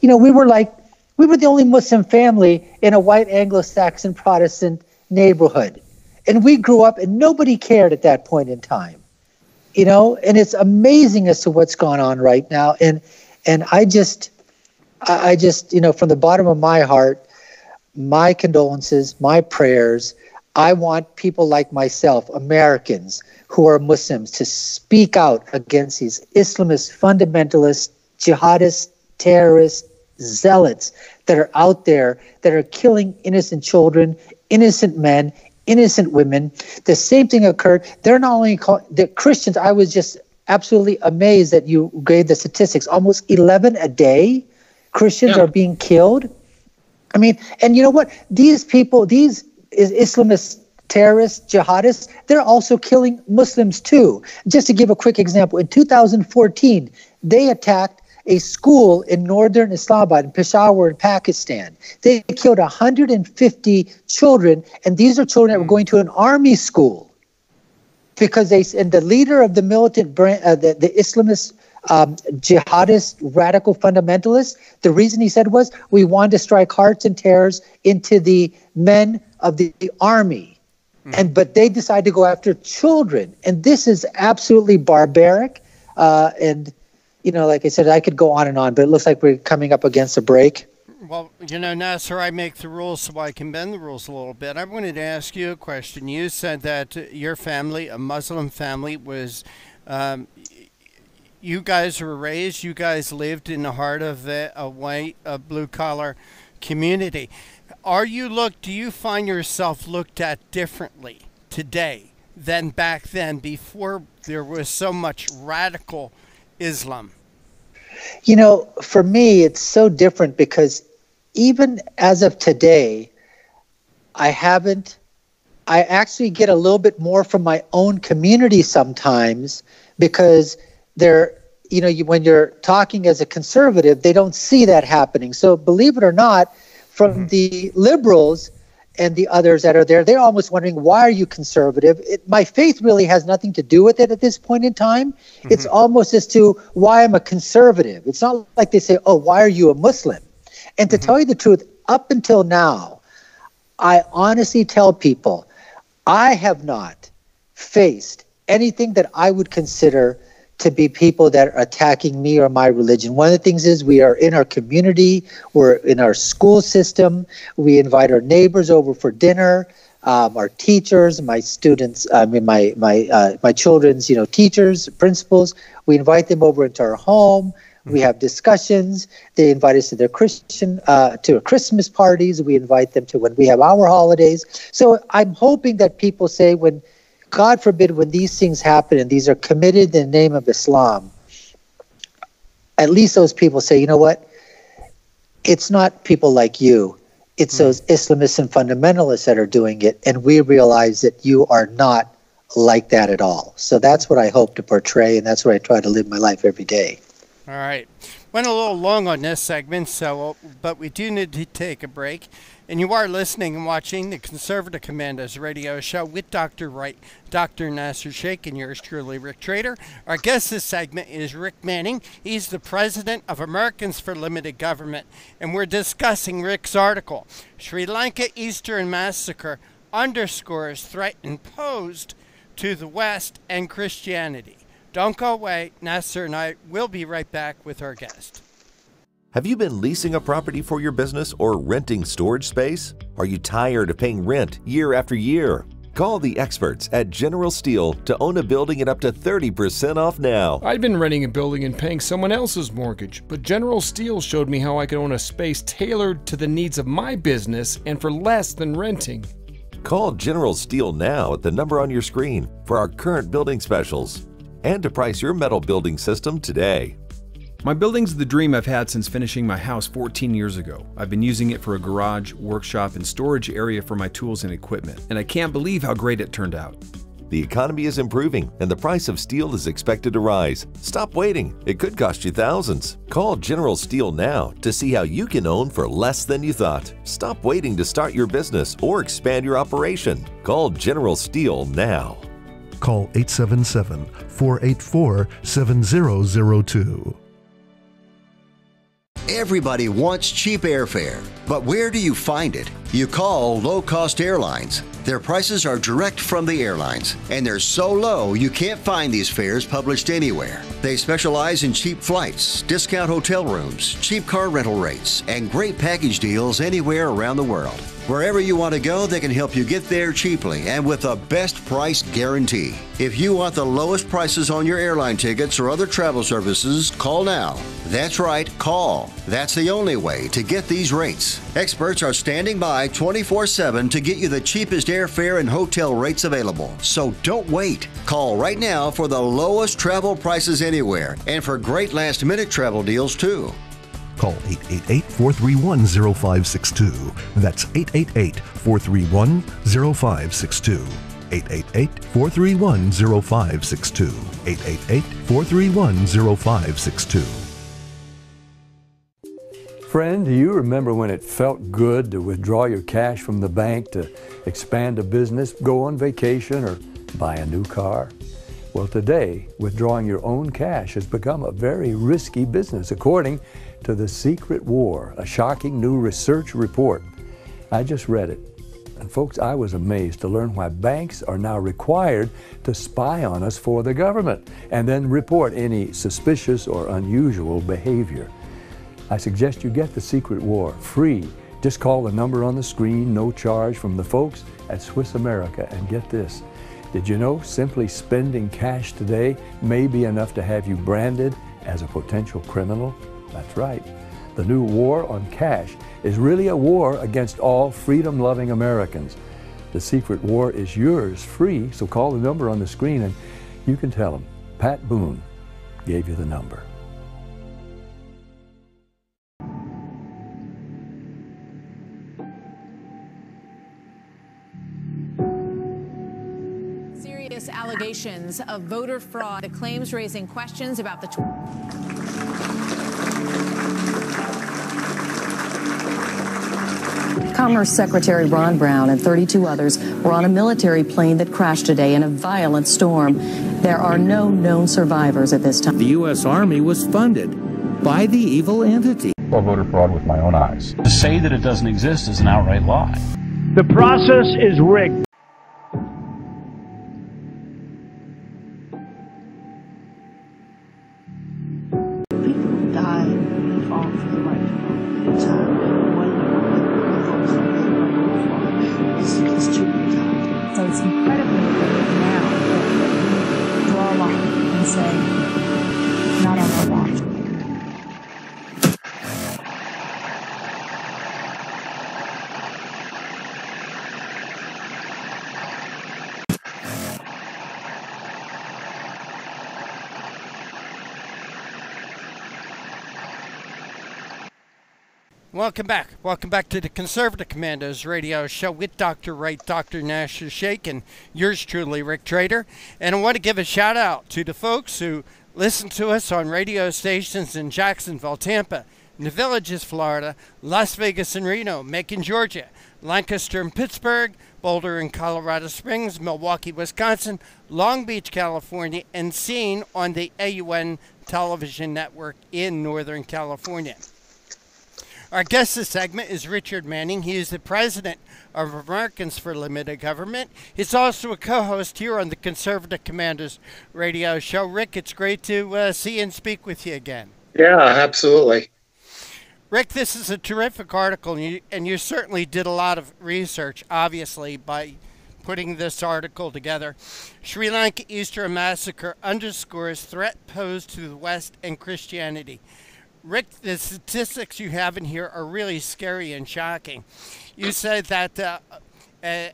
we were the only Muslim family in a white Anglo-Saxon Protestant neighborhood. And we grew up and nobody cared at that point in time, and it's amazing as to what's gone on right now. And I just, from the bottom of my heart, my condolences, my prayers. I want people like myself, Americans who are Muslims, to speak out against these Islamist, fundamentalist, jihadist, terrorist zealots that are out there that are killing innocent children, innocent men, innocent women. The same thing occurred. They're not only the Christians. I was just absolutely amazed that you gave the statistics. Almost 11 a day Christians are being killed. And you know what? These people, these Islamist terrorists, jihadists, they're also killing Muslims too. Just to give a quick example, in 2014, they attacked a school in northern Islamabad, in Peshawar in Pakistan. They killed 150 children, and these are children that were going to an army school. Because the leader of the militant, the Islamist jihadist, radical fundamentalists, the reason he said was, we wanted to strike hearts and terrors into the men of the army. But they decided to go after children. And this is absolutely barbaric. And, like I said, I could go on and on, but it looks like we're coming up against a break. Well, Nasir, I make the rules so I can bend the rules a little bit. I wanted to ask you a question. You said that your family, a Muslim family, was... you guys were raised, you guys lived in the heart of a white, blue-collar community. Do you find yourself looked at differently today than back then, before there was so much radical Islam? For me, it's so different because even as of today, I actually get a little bit more from my own community sometimes, because when you're talking as a conservative, they don't see that happening. So believe it or not, from the liberals and the others that are there, they're almost wondering, why are you conservative? My faith really has nothing to do with it at this point in time. Mm-hmm. It's almost as to why I'm a conservative. It's not like they say, oh, why are you a Muslim? And to tell you the truth, up until now, I honestly tell people, I have not faced anything that I would consider to be people that are attacking me or my religion. One of the things is we are in our community, we're in our school system, we invite our neighbors over for dinner, our teachers, my students, my children's, teachers, principals, we invite them over into our home. We have discussions. They invite us to their to Christmas parties. We invite them to when we have our holidays. So I'm hoping that people say, when, God forbid, when these things happen and these are committed in the name of Islam, at least those people say, you know what? It's not people like you. It's those Islamists and fundamentalists that are doing it. And we realize that you are not like that at all. So that's what I hope to portray, and that's what I try to live my life every day. All right. Went a little long on this segment, but we do need to take a break. And you are listening and watching the Conservative Commandos radio show with Dr. Nasir Shaikh, and yours truly, Rick Trader. Our guest this segment is Rick Manning. He's the president of Americans for Limited Government, and we're discussing Rick's article, Sri Lanka Eastern Massacre Underscores Threat Posed to the West and Christianity. Don't go away. Nasir and I will be right back with our guest. Have you been leasing a property for your business or renting storage space? Are you tired of paying rent year after year? Call the experts at General Steel to own a building at up to 30% off now. I'd been renting a building and paying someone else's mortgage, but General Steel showed me how I could own a space tailored to the needs of my business and for less than renting. Call General Steel now at the number on your screen for our current building specials and to price your metal building system today. My building's the dream I've had since finishing my house 14 years ago. I've been using it for a garage, workshop, and storage area for my tools and equipment, and I can't believe how great it turned out. The economy is improving, and the price of steel is expected to rise. Stop waiting. It could cost you thousands. Call General Steel now to see how you can own for less than you thought. Stop waiting to start your business or expand your operation. Call General Steel now. Call 877-484-7002. Everybody wants cheap airfare, but where do you find it? You call low-cost airlines. Their prices are direct from the airlines, and they're so low you can't find these fares published anywhere. They specialize in cheap flights, discount hotel rooms, cheap car rental rates, and great package deals anywhere around the world. Wherever you want to go, they can help you get there cheaply and with a best price guarantee. If you want the lowest prices on your airline tickets or other travel services, call now. That's right, call. That's the only way to get these rates. Experts are standing by 24/7 to get you the cheapest airfare and hotel rates available. So don't wait. Call right now for the lowest travel prices anywhere and for great last-minute travel deals too. Call 888-431-0562. That's 888-431-0562. 888-431-0562. 888-431-0562. Friend, do you remember when it felt good to withdraw your cash from the bank to expand a business, go on vacation, or buy a new car? Well, today, withdrawing your own cash has become a very risky business, according to The Secret War, a shocking new research report. I just read it. And folks, I was amazed to learn why banks are now required to spy on us for the government and then report any suspicious or unusual behavior. I suggest you get The Secret War free. Just call the number on the screen, no charge, from the folks at Swiss America, and get this. Did you know simply spending cash today may be enough to have you branded as a potential criminal? That's right. The new war on cash is really a war against all freedom-loving Americans. The Secret War is yours free, so call the number on the screen and you can tell them Pat Boone gave you the number. Serious allegations of voter fraud, the claims raising questions about the Commerce Secretary Ron Brown and 32 others were on a military plane that crashed today in a violent storm. There are no known survivors at this time. The U.S. Army was funded by the evil entity. Saw voter fraud with my own eyes. To say that it doesn't exist is an outright lie. The process is rigged. People die and fall for the right time. It's too brutal. So it's incredibly important now that we draw a line and say, not on our watch. Welcome back. Welcome back to the Conservative Commandos radio show with Dr. Wright, Dr. Nasir Shaikh, and yours truly, Rick Trader. And I want to give a shout out to the folks who listen to us on radio stations in Jacksonville, Tampa, in the Villages, Florida, Las Vegas and Reno, Macon, Georgia, Lancaster and Pittsburgh, Boulder and Colorado Springs, Milwaukee, Wisconsin, Long Beach, California, and seen on the AUN television network in Northern California. Our guest this segment is Richard Manning. He is the president of Americans for Limited Government. He's also a co-host here on the Conservative Commandos radio show. Rick, it's great to see and speak with you again. Yeah, absolutely. Rick, this is a terrific article, and you certainly did a lot of research, obviously, by putting this article together. Sri Lanka Easter Massacre underscores threat posed to the West and Christianity. Rick, the statistics you have in here are really scary and shocking. You said that a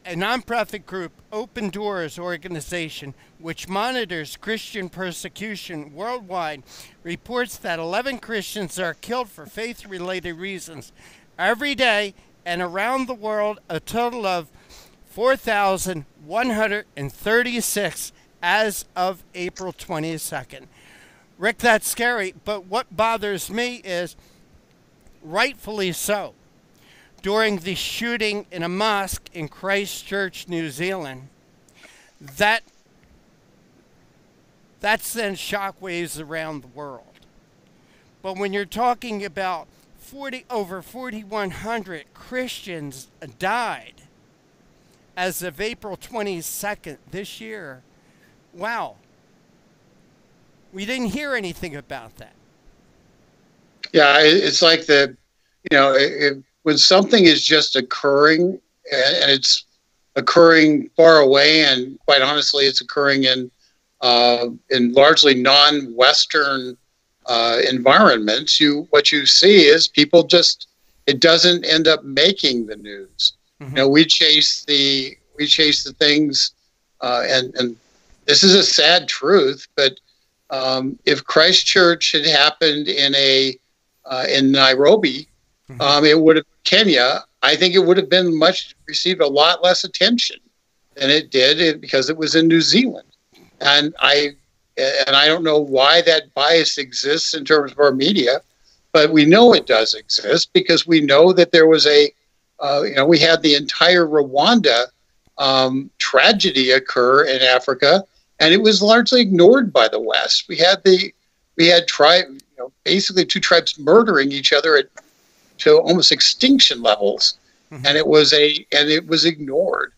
nonprofit group, Open Doors organization, which monitors Christian persecution worldwide, reports that 11 Christians are killed for faith-related reasons every day, and around the world, a total of 4,136 as of April 22nd. Rick, that's scary, but what bothers me is, rightfully so, during the shooting in a mosque in Christchurch, New Zealand, that sends shockwaves around the world. But when you're talking about over 4,100 Christians died as of April 22nd this year, wow. We didn't hear anything about that. Yeah, it's like when something is just occurring and it's occurring far away, and quite honestly, it's occurring in largely non-Western environments. What you see is people it doesn't end up making the news. Mm-hmm. We chase the things, and this is a sad truth, but. If Christchurch had happened in Nairobi, mm-hmm. It would have Kenya. I think it would have been received a lot less attention than it did because it was in New Zealand. And I don't know why that bias exists in terms of our media, but we know it does exist because we know that there was we had the entire Rwanda tragedy occur in Africa. And it was largely ignored by the West. We had basically two tribes murdering each other to almost extinction levels, mm-hmm. and it was ignored.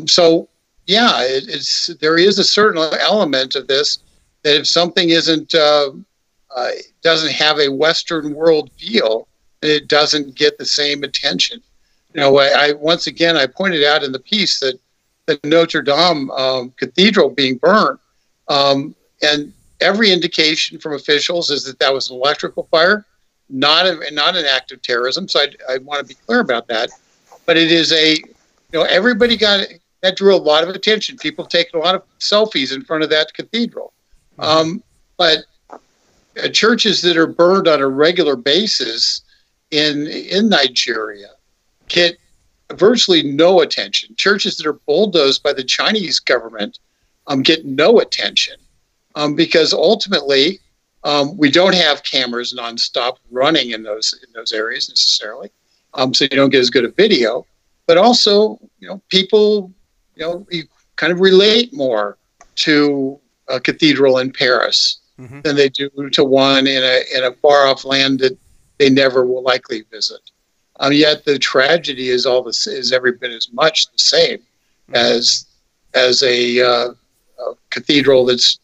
So yeah, there is a certain element of this that if something doesn't have a Western world feel, it doesn't get the same attention. Once again I pointed out in the piece that the Notre Dame Cathedral being burnt, and every indication from officials is that was an electrical fire, not an act of terrorism. So I want to be clear about that. But it is everybody that drew a lot of attention. People taking a lot of selfies in front of that cathedral. But churches that are burned on a regular basis in Nigeria get virtually no attention. Churches that are bulldozed by the Chinese government get no attention because ultimately we don't have cameras nonstop running in those areas necessarily. so you don't get as good a video. But also, people, you kind of relate more to a cathedral in Paris than they do to one in a far off land that they never will likely visit. Yet the tragedy is is every bit as much the same as a cathedral that's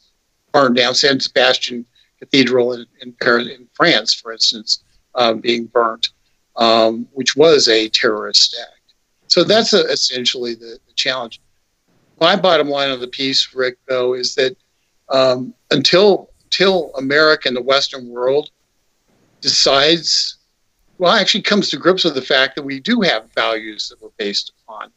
burned down. San Sebastian Cathedral in Paris, in France, for instance, being burnt, which was a terrorist act. So that's essentially the challenge. My bottom line of the piece, Rick, though, is that until America and the Western world decides, actually comes to grips with the fact that we do have values that we're based upon.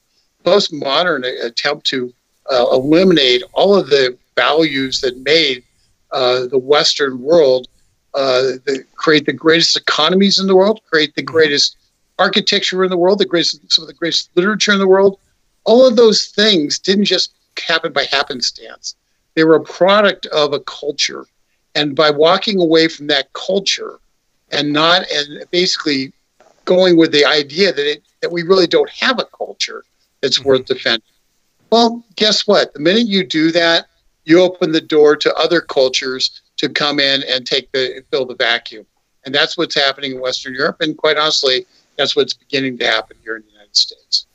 Postmodern attempt to eliminate all of the values that made the Western world create the greatest economies in the world, create the greatest architecture in the world, some of the greatest literature in the world. All of those things didn't just happen by happenstance. They were a product of a culture. And by walking away from that culture and basically going with the idea that we really don't have a culture that's worth defending. Well, guess what? The minute you do that, you open the door to other cultures to come in and fill the vacuum. And that's what's happening in Western Europe. And quite honestly, that's what's beginning to happen here in the United States.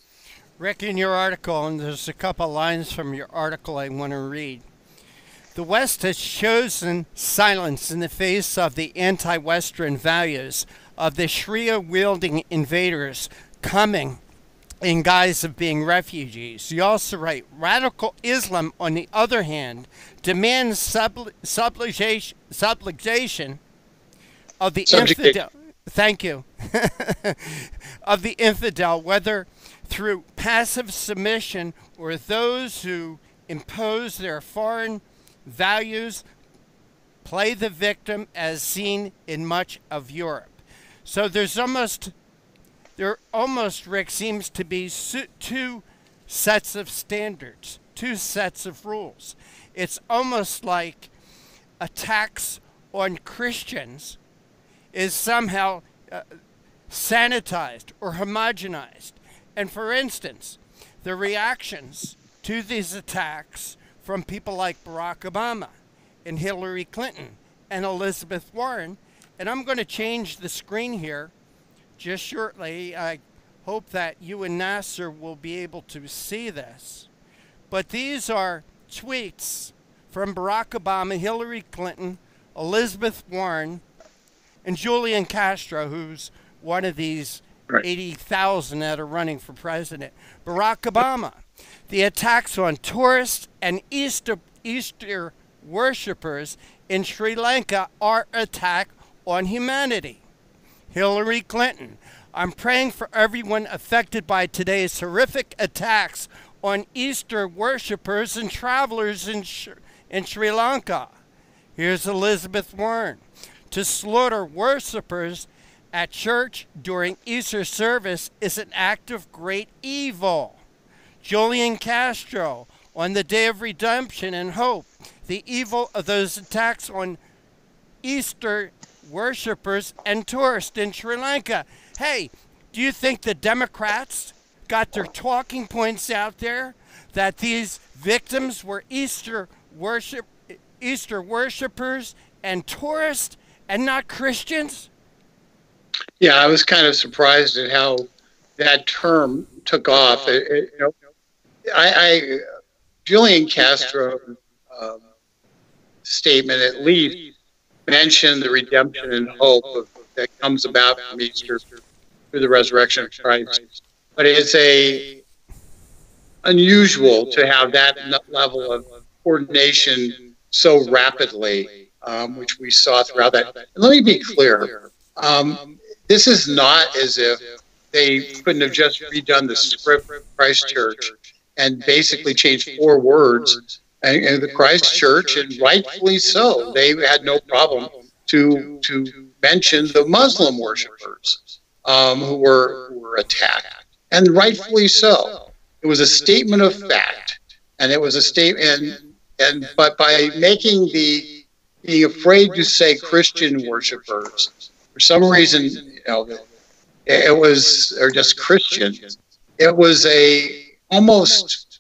Rick, in your article, and there's a couple lines from your article I want to read. The West has chosen silence in the face of the anti-Western values of the Sharia-wielding invaders coming in guise of being refugees. You also write, radical Islam, on the other hand, demands subjugation of the infidel. Thank you. Of the infidel, whether through passive submission or those who impose their foreign values, play the victim, as seen in much of Europe. So there almost, Rick, seems to be two sets of standards, two sets of rules. It's almost like attacks on Christians is somehow sanitized or homogenized. And for instance, the reactions to these attacks from people like Barack Obama and Hillary Clinton and Elizabeth Warren, and I'm going to change the screen here just shortly. I hope that you and Nasir will be able to see this. But these are tweets from Barack Obama, Hillary Clinton, Elizabeth Warren, and Julian Castro, who's one of these 80,000 that are running for president. Barack Obama, the attacks on tourists and Easter worshippers in Sri Lanka are an attack on humanity. Hillary Clinton, I'm praying for everyone affected by today's horrific attacks on Easter worshippers and travelers in Sri Lanka. Here's Elizabeth Warren. To slaughter worshippers at church during Easter service is an act of great evil. Julian Castro, on the day of redemption and hope, the evil of those attacks on Easter worshippers and tourists in Sri Lanka. Hey, do you think the Democrats got their talking points out there that these victims were Easter worshippers and tourists and not Christians? Yeah, I was kind of surprised at how that term took off. Julian Castro statement at least mentioned the redemption and hope that comes about from Easter through the resurrection of Christ. But it's unusual to have that level of coordination so rapidly, which we saw throughout that. And let me be clear. This is not as if they couldn't have just redone the script for Christ Church and basically changed 4 words. And the Christ Church, and rightfully so, they had no problem to mention the Muslim worshipers who were attacked, and rightfully so. It was a statement of fact, and it was a statement. But by making being afraid to say Christian worshipers, for some reason, It was, or just Christian. It was almost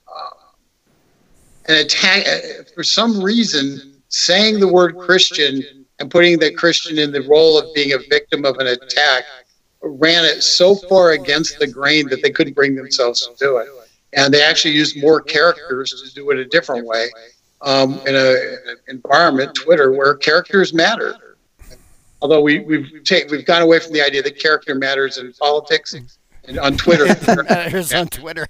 an attack. For some reason, saying the word Christian and putting the Christian in the role of being a victim of an attack ran it so far against the grain that they couldn't bring themselves to do it. And they actually used more characters to do it a different way in an environment, Twitter, where characters matter. Although we've gone away from the idea that character matters in politics and on Twitter. Matters on Twitter.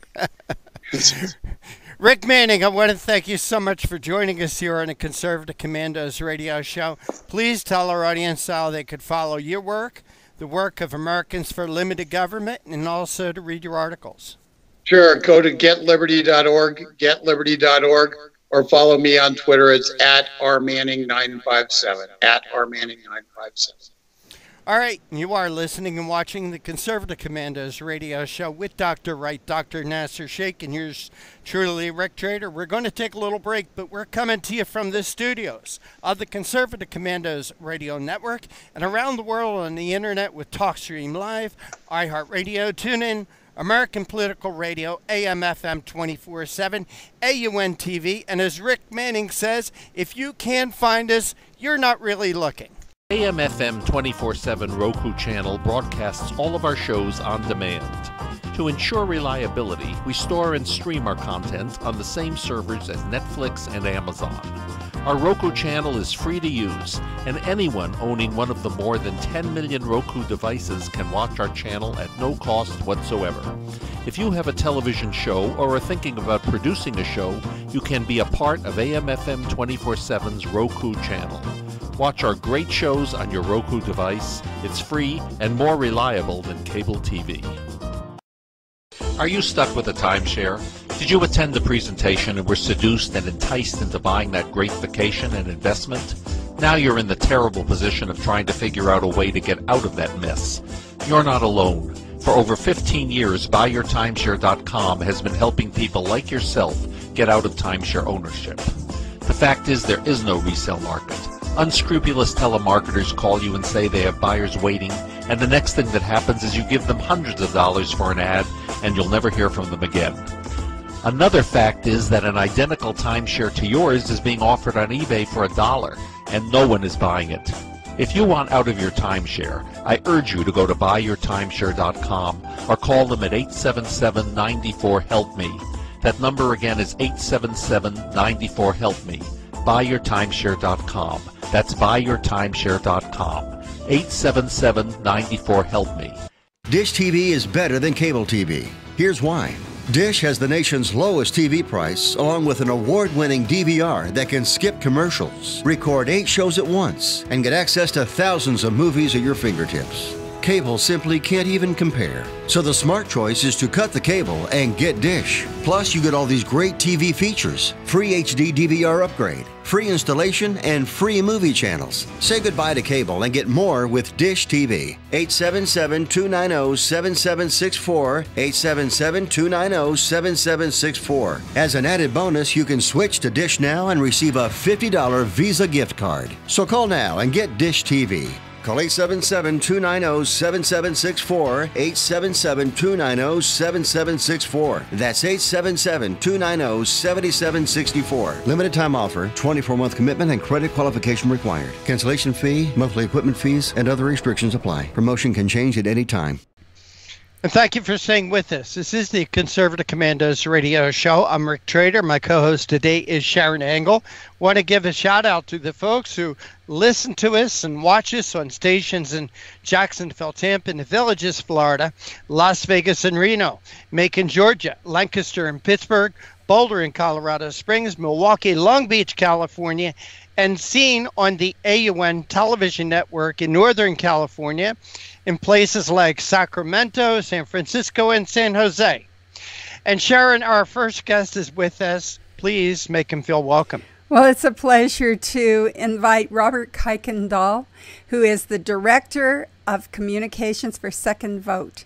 Rick Manning, I want to thank you so much for joining us here on the Conservative Commandos radio show. Please tell our audience how they could follow your work, the work of Americans for Limited Government, and also to read your articles. Sure. Go to getliberty.org, or follow me on Twitter. It's @rmanning957, @rmanning957. All right, you are listening and watching the Conservative Commandos radio show with Dr. Wright, Dr. Nasir Shaikh, and yours truly, Rick Trader. We're going to take a little break, but we're coming to you from the studios of the Conservative Commandos radio network and around the world on the internet with TalkStream Live, iHeartRadio, TuneIn, American Political Radio, AM/FM 24/7, AUN TV, and as Rick Manning says, if you can't find us, you're not really looking. AM/FM 24/7 Roku channel broadcasts all of our shows on demand. To ensure reliability, we store and stream our content on the same servers as Netflix and Amazon. Our Roku channel is free to use, and anyone owning one of the more than 10 million Roku devices can watch our channel at no cost whatsoever. If you have a television show or are thinking about producing a show, you can be a part of AM/FM 24/7's Roku channel. Watch our great shows on your Roku device. It's free and more reliable than cable TV. Are you stuck with a timeshare? Did you attend the presentation and were seduced and enticed into buying that great vacation and investment? Now you're in the terrible position of trying to figure out a way to get out of that mess. You're not alone. For over 15 years, BuyYourTimeshare.com has been helping people like yourself get out of timeshare ownership. The fact is, there is no resale market. Unscrupulous telemarketers call you and say they have buyers waiting, and the next thing that happens is you give them hundreds of dollars for an ad, and you'll never hear from them again. Another fact is that an identical timeshare to yours is being offered on eBay for $1, and no one is buying it. If you want out of your timeshare, I urge you to go to buyyourtimeshare.com or call them at 877-94-HELP-ME. That number again is 877-94-HELP-ME. BuyYourTimeshare.com. That's BuyYourTimeshare.com. 877-94-HELP-ME. Dish TV is better than cable TV. Here's why. Dish has the nation's lowest TV price, along with an award-winning DVR that can skip commercials, record 8 shows at once, and get access to thousands of movies at your fingertips. Cable simply can't even compare. So the smart choice is to cut the cable and get Dish. Plus, you get all these great TV features, free HD DVR upgrade, free installation, and free movie channels. Say goodbye to cable and get more with Dish TV. 877-290-7764, 877-290-7764. As an added bonus, you can switch to Dish now and receive a $50 Visa gift card. So call now and get Dish TV. Call 877-290-7764, 877-290-7764. That's 877-290-7764. Limited time offer, 24-month commitment and credit qualification required. Cancellation fee, monthly equipment fees, and other restrictions apply. Promotion can change at any time. And thank you for staying with us. This is the Conservative Commandos radio show. I'm Rick Trader. My co-host today is Sharron Angle. Want to give a shout out to the folks who listen to us and watch us on stations in Jacksonville, Tampa, and the Villages, Florida, Las Vegas and Reno, Macon, Georgia, Lancaster and Pittsburgh, Boulder in Colorado Springs, Milwaukee, Long Beach, California, and seen on the AUN television network in Northern California, in places like Sacramento, San Francisco, and San Jose. And Sharron, our first guest is with us. Please make him feel welcome. Well, it's a pleasure to invite Robert Kuykendall, who is the Director of Communications for Second Vote.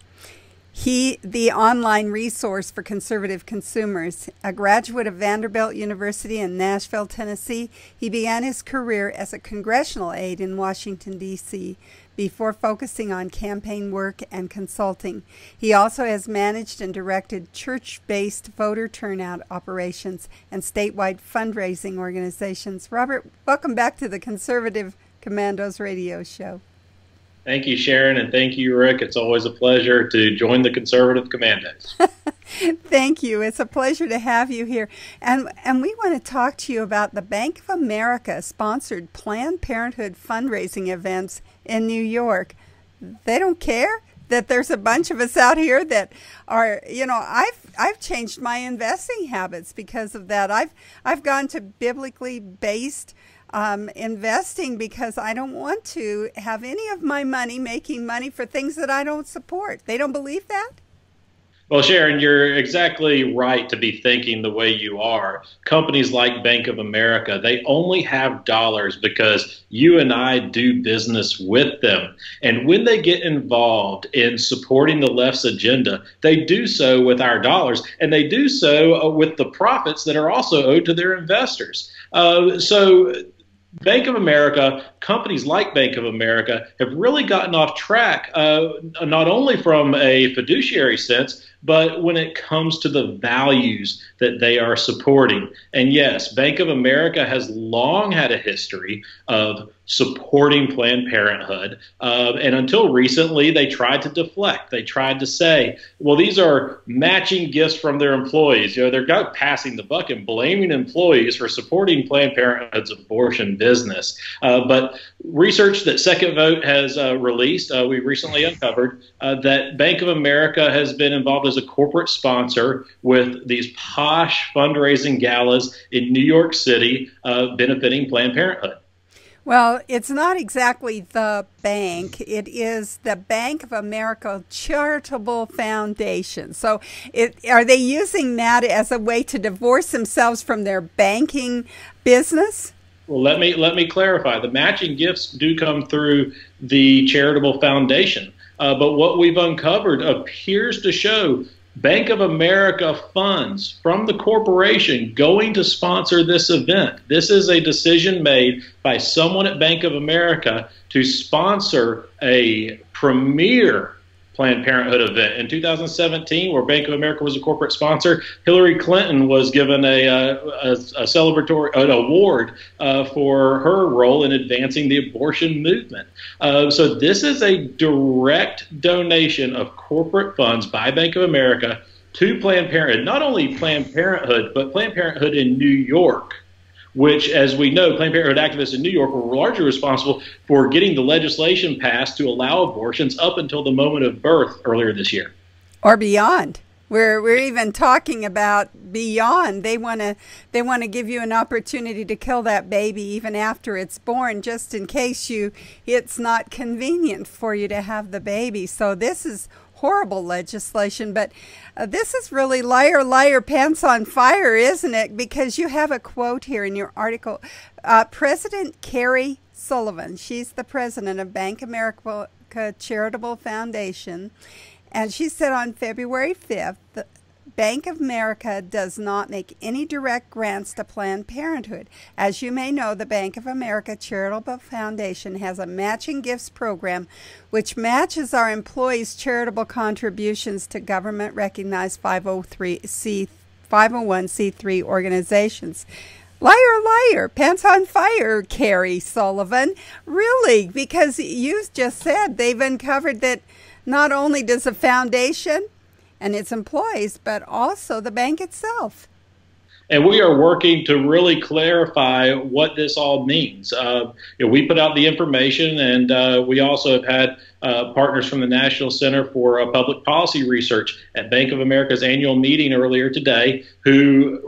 The online resource for conservative consumers. A graduate of Vanderbilt University in Nashville, Tennessee, he began his career as a congressional aide in Washington, D.C., before focusing on campaign work and consulting. He also has managed and directed church-based voter turnout operations and statewide fundraising organizations. Robert, welcome back to the Conservative Commandos radio show. Thank you, Sharon, and thank you, Rick. It's always a pleasure to join the Conservative Commandos. Thank you. It's a pleasure to have you here. And we want to talk to you about the Bank of America sponsored Planned Parenthood fundraising events in New York. They don't care that there's a bunch of us out here that are, you know, I've changed my investing habits because of that. I've gone to biblically based investing because I don't want to have any of my money making money for things that I don't support. They don't believe that? Well, Sharon, you're exactly right to be thinking the way you are. Companies like Bank of America, they only have dollars because you and I do business with them. And when they get involved in supporting the left's agenda, they do so with our dollars, and they do so with the profits that are also owed to their investors. So Bank of America, companies like Bank of America have really gotten off track, not only from a fiduciary sense, but when it comes to the values that they are supporting. And yes, Bank of America has long had a history of supporting Planned Parenthood. And until recently, they tried to deflect. They tried to say, well, these are matching gifts from their employees. You know, they're kind of passing the buck and blaming employees for supporting Planned Parenthood's abortion business. But research that Second Vote has released, we recently uncovered that Bank of America has been involved as a corporate sponsor with these posh fundraising galas in New York City benefiting Planned Parenthood. Well, it's not exactly the bank. It is the Bank of America Charitable Foundation. So are they using that as a way to divorce themselves from their banking business? Well, let me clarify. The matching gifts do come through the charitable foundation. But what we've uncovered appears to show Bank of America funds from the corporation going to sponsor this event. This is a decision made by someone at Bank of America to sponsor a premier Planned Parenthood event. In 2017, where Bank of America was a corporate sponsor, Hillary Clinton was given a celebratory award for her role in advancing the abortion movement. So this is a direct donation of corporate funds by Bank of America to Planned Parenthood. Not only Planned Parenthood, but Planned Parenthood in New York, which, as we know, Planned Parenthood activists in New York were largely responsible for getting the legislation passed to allow abortions up until the moment of birth earlier this year. Or beyond. We're even talking about beyond. They want to give you an opportunity to kill that baby even after it's born, just in case it's not convenient for you to have the baby. So this is horrible legislation, but this is really liar, liar, pants on fire, isn't it? Because you have a quote here in your article. President Carrie Sullivan, she's the president of Bank of America Charitable Foundation, and she said on February 5th, the Bank of America does not make any direct grants to Planned Parenthood. As you may know, the Bank of America Charitable Foundation has a matching gifts program which matches our employees' charitable contributions to government-recognized 501c3 organizations. Liar, liar, pants on fire, Carrie Sullivan. Really, because you just said they've uncovered that not only does the foundation and its employees, but also the bank itself. And we are working to really clarify what this all means. We put out the information, and we also have had partners from the National Center for Public Policy Research at Bank of America's annual meeting earlier today, who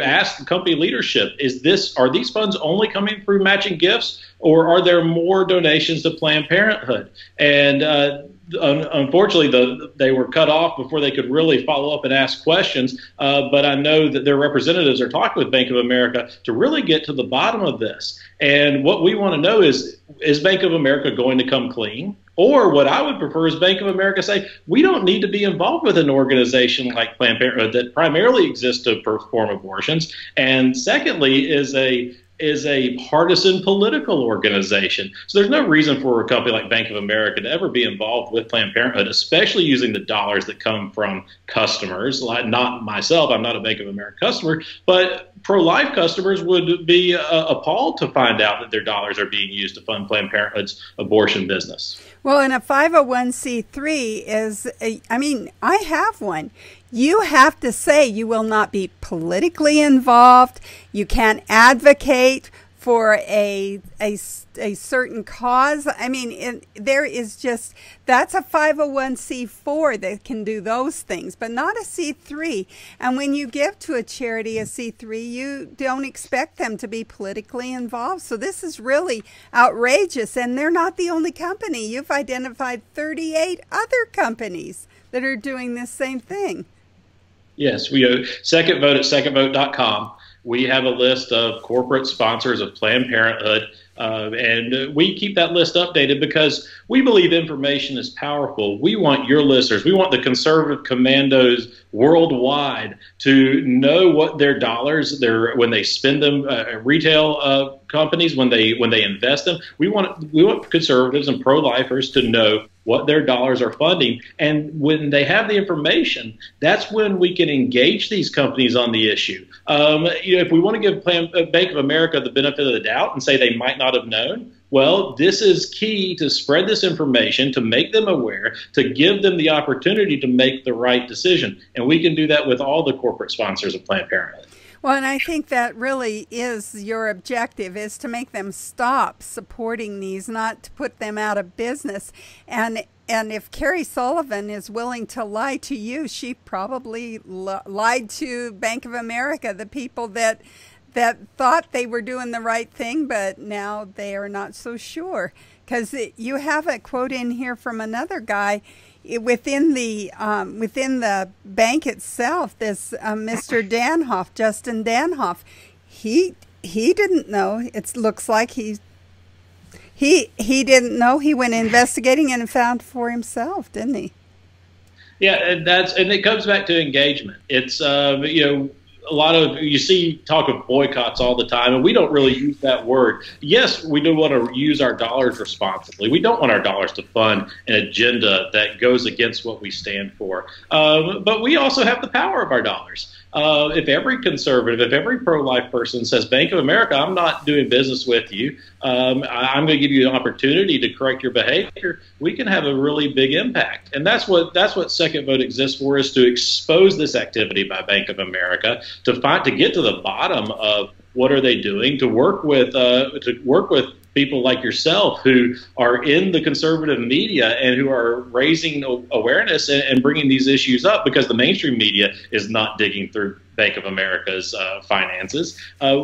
asked the company leadership, are these funds only coming through matching gifts, or are there more donations to Planned Parenthood? And unfortunately, they were cut off before they could really follow up and ask questions. But I know that their representatives are talking with Bank of America to really get to the bottom of this. And what we want to know is Bank of America going to come clean? Or what I would prefer is Bank of America say, we don't need to be involved with an organization like Planned Parenthood that primarily exists to perform abortions, and secondly is a is a partisan political organization. So there's no reason for a company like Bank of America to ever be involved with Planned Parenthood, especially using the dollars that come from customers. Like, not myself, I'm not a Bank of America customer, but pro-life customers would be appalled to find out that their dollars are being used to fund Planned Parenthood's abortion business. Well, and a 501c3 is, I have one. You have to say you will not be politically involved. You can't advocate for a certain cause. There is just, that's a 501c4 that can do those things, but not a C3. And when you give to a charity a C3, you don't expect them to be politically involved. So this is really outrageous, and they're not the only company. You've identified 38 other companies that are doing this same thing. Yes, we go Second Vote at secondvote.com. We have a list of corporate sponsors of Planned Parenthood, and we keep that list updated because we believe information is powerful. We want your listeners, we want the conservative commandos worldwide to know what their dollars, when they spend them, retail companies, when they invest them. We want conservatives and pro-lifers to know what their dollars are funding. And when they have the information, that's when we can engage these companies on the issue. If we want to give Bank of America the benefit of the doubt and say they might not have known, well, this is key to spread this information, to make them aware, to give them the opportunity to make the right decision. And we can do that with all the corporate sponsors of Planned Parenthood. Well, and I think that really is your objective, is to make them stop supporting these, not to put them out of business. And if Carrie Sullivan is willing to lie to you, she probably lied to Bank of America, the people that thought they were doing the right thing, but now they are not so sure. Because you have a quote in here from another guy within the bank itself. This Mr. Danhoff, Justin Danhoff, he didn't know. It looks like he didn't know. He went investigating and found for himself, didn't he? Yeah, and it comes back to engagement. It's a lot of, you see talk of boycotts all the time, and we don't really use that word. Yes, we do want to use our dollars responsibly. We don't want our dollars to fund an agenda that goes against what we stand for. But we also have the power of our dollars. If every conservative, if every pro-life person says, Bank of America, I'm not doing business with you, I'm going to give you an opportunity to correct your behavior, we can have a really big impact. And that's what Second Vote exists for, is to expose this activity by Bank of America, to get to the bottom of what are they doing, to work with people like yourself who are in the conservative media and who are raising awareness and bringing these issues up, because the mainstream media is not digging through Bank of America's finances.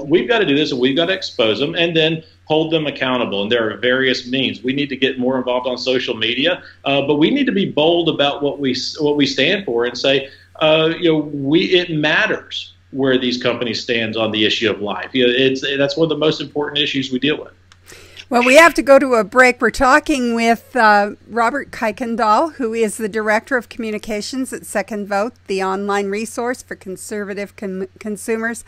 We've got to do this, and we've got to expose them and then hold them accountable. And there are various means. We need to get more involved on social media, but we need to be bold about what we stand for and say, it matters where these companies stand on the issue of life. That's one of the most important issues we deal with. Well, we have to go to a break. We're talking with Robert Kuykendall, who is the Director of Communications at Second Vote, the online resource for conservative consumers.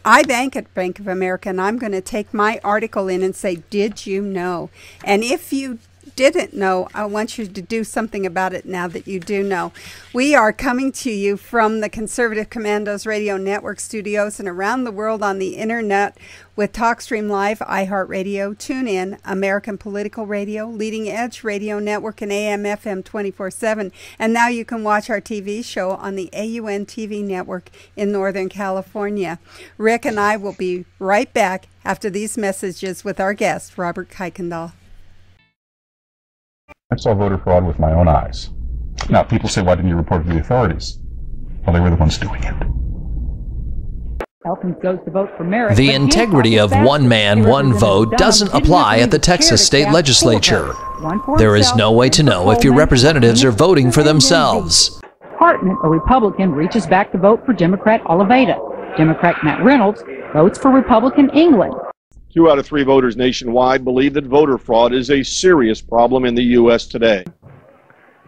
I bank at Bank of America, and I'm going to take my article in and say, did you know? And if you didn't know, I want you to do something about it now that you do know. We are coming to you from the Conservative Commandos Radio Network studios and around the world on the internet with TalkStream Live, iHeartRadio, TuneIn, American Political Radio, Leading Edge Radio Network, and AM/FM 24/7. And now you can watch our TV show on the AUN TV network in Northern California. Rick and I will be right back after these messages with our guest, Robert Kuykendall. I saw voter fraud with my own eyes. Now, people say, why didn't you report it to the authorities? Well, they were the ones doing it. The integrity of one man, one vote doesn't apply at the Texas state legislature. There is no way to know if your representatives are voting for themselves. Hartman, a Republican, reaches back to vote for Democrat Oliveira. Democrat Matt Reynolds votes for Republican England. 2 out of 3 voters nationwide believe that voter fraud is a serious problem in the U.S. today.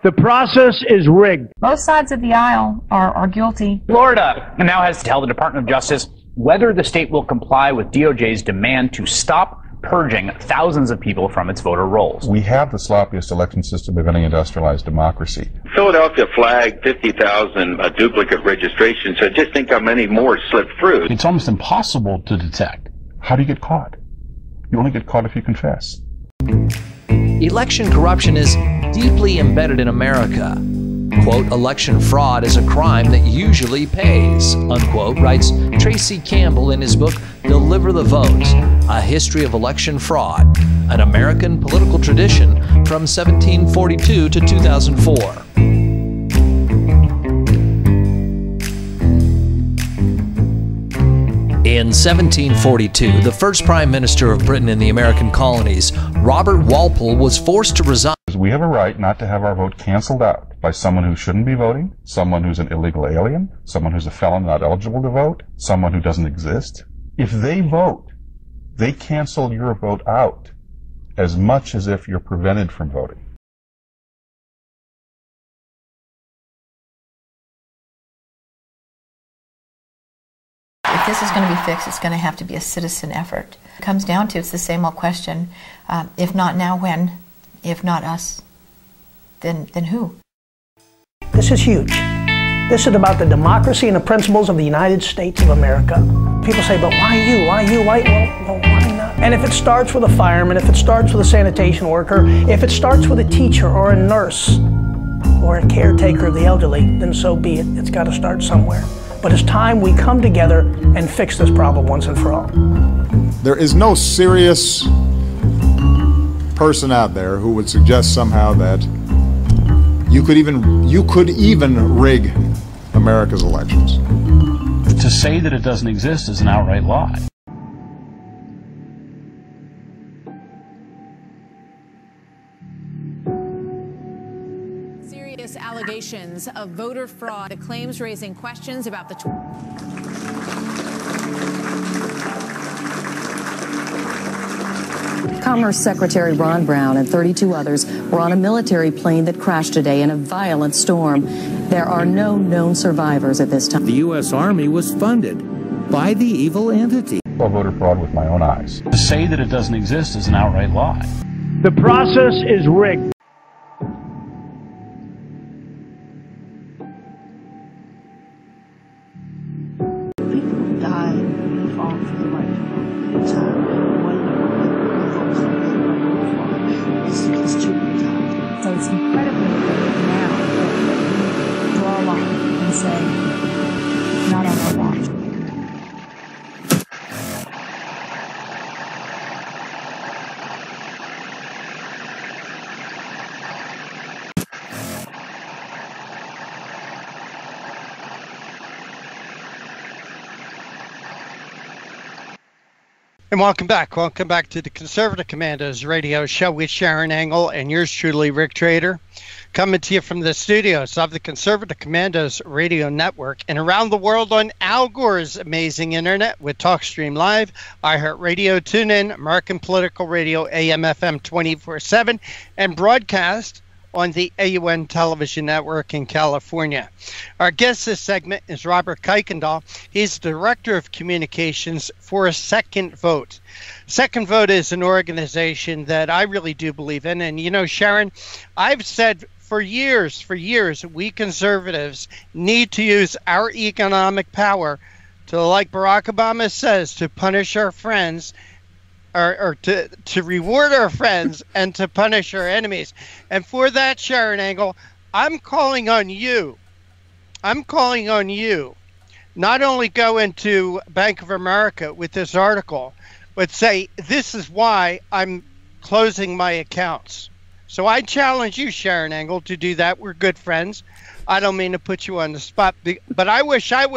The process is rigged. Both sides of the aisle are guilty. Florida now has to tell the Department of Justice whether the state will comply with DOJ's demand to stop purging thousands of people from its voter rolls. We have the sloppiest election system of any industrialized democracy. Philadelphia flagged 50,000 duplicate registrations, so just think how many more slipped through. It's almost impossible to detect. How do you get caught? You only get caught if you confess. Election corruption is deeply embedded in America. Quote, election fraud is a crime that usually pays, unquote, writes Tracy Campbell in his book, Deliver the Vote, A History of Election Fraud, an American political tradition from 1742 to 2004. In 1742, the first Prime Minister of Britain in the American colonies, Robert Walpole, was forced to resign. We have a right not to have our vote canceled out by someone who shouldn't be voting, someone who's an illegal alien, someone who's a felon not eligible to vote, someone who doesn't exist. If they vote, they cancel your vote out as much as if you're prevented from voting. If this is going to be fixed, it's going to have to be a citizen effort. It comes down to, it's the same old question, if not now, when? If not us, then who? This is huge. This is about the democracy and the principles of the United States of America. People say, but why you? Why you? Why? Well, why not? And if it starts with a fireman, if it starts with a sanitation worker, if it starts with a teacher or a nurse or a caretaker of the elderly, then so be it. It's got to start somewhere. But it's time we come together and fix this problem once and for all. There is no serious person out there who would suggest somehow that you could even rig America's elections. To say that it doesn't exist is an outright lie. Serious allegations of voter fraud, the claims raising questions about the Commerce Secretary Ron Brown and 32 others were on a military plane that crashed today in a violent storm. There are no known survivors at this time. The U.S. Army was funded by the evil entity. I saw voter fraud with my own eyes. To say that it doesn't exist is an outright lie. The process is rigged. People die and fall for the right to vote. It's So it's incredibly important now that we draw a line and say, not on our watch. And welcome back. Welcome back to the Conservative Commandos radio show with Sharron Angle and yours truly, Rick Trader, coming to you from the studios of the Conservative Commandos radio network and around the world on Al Gore's amazing internet with TalkStream Live, iHeartRadio, TuneIn, American Political Radio, AM/FM 24/7, and broadcast on the AUN television network in California. Our guest this segment is Robert Kuykendall. He's the Director of Communications for Second Vote. Second Vote is an organization that I really do believe in. And, you know, Sharron, I've said for years, we conservatives need to use our economic power to, like Barack Obama says, to punish our friends, or to reward our friends and to punish our enemies. And for that, Sharron Angle, I'm calling on you. Not only go into Bank of America with this article, but say, this is why I'm closing my accounts. So I challenge you, Sharron Angle, to do that. We're good friends. I don't mean to put you on the spot, but I wish I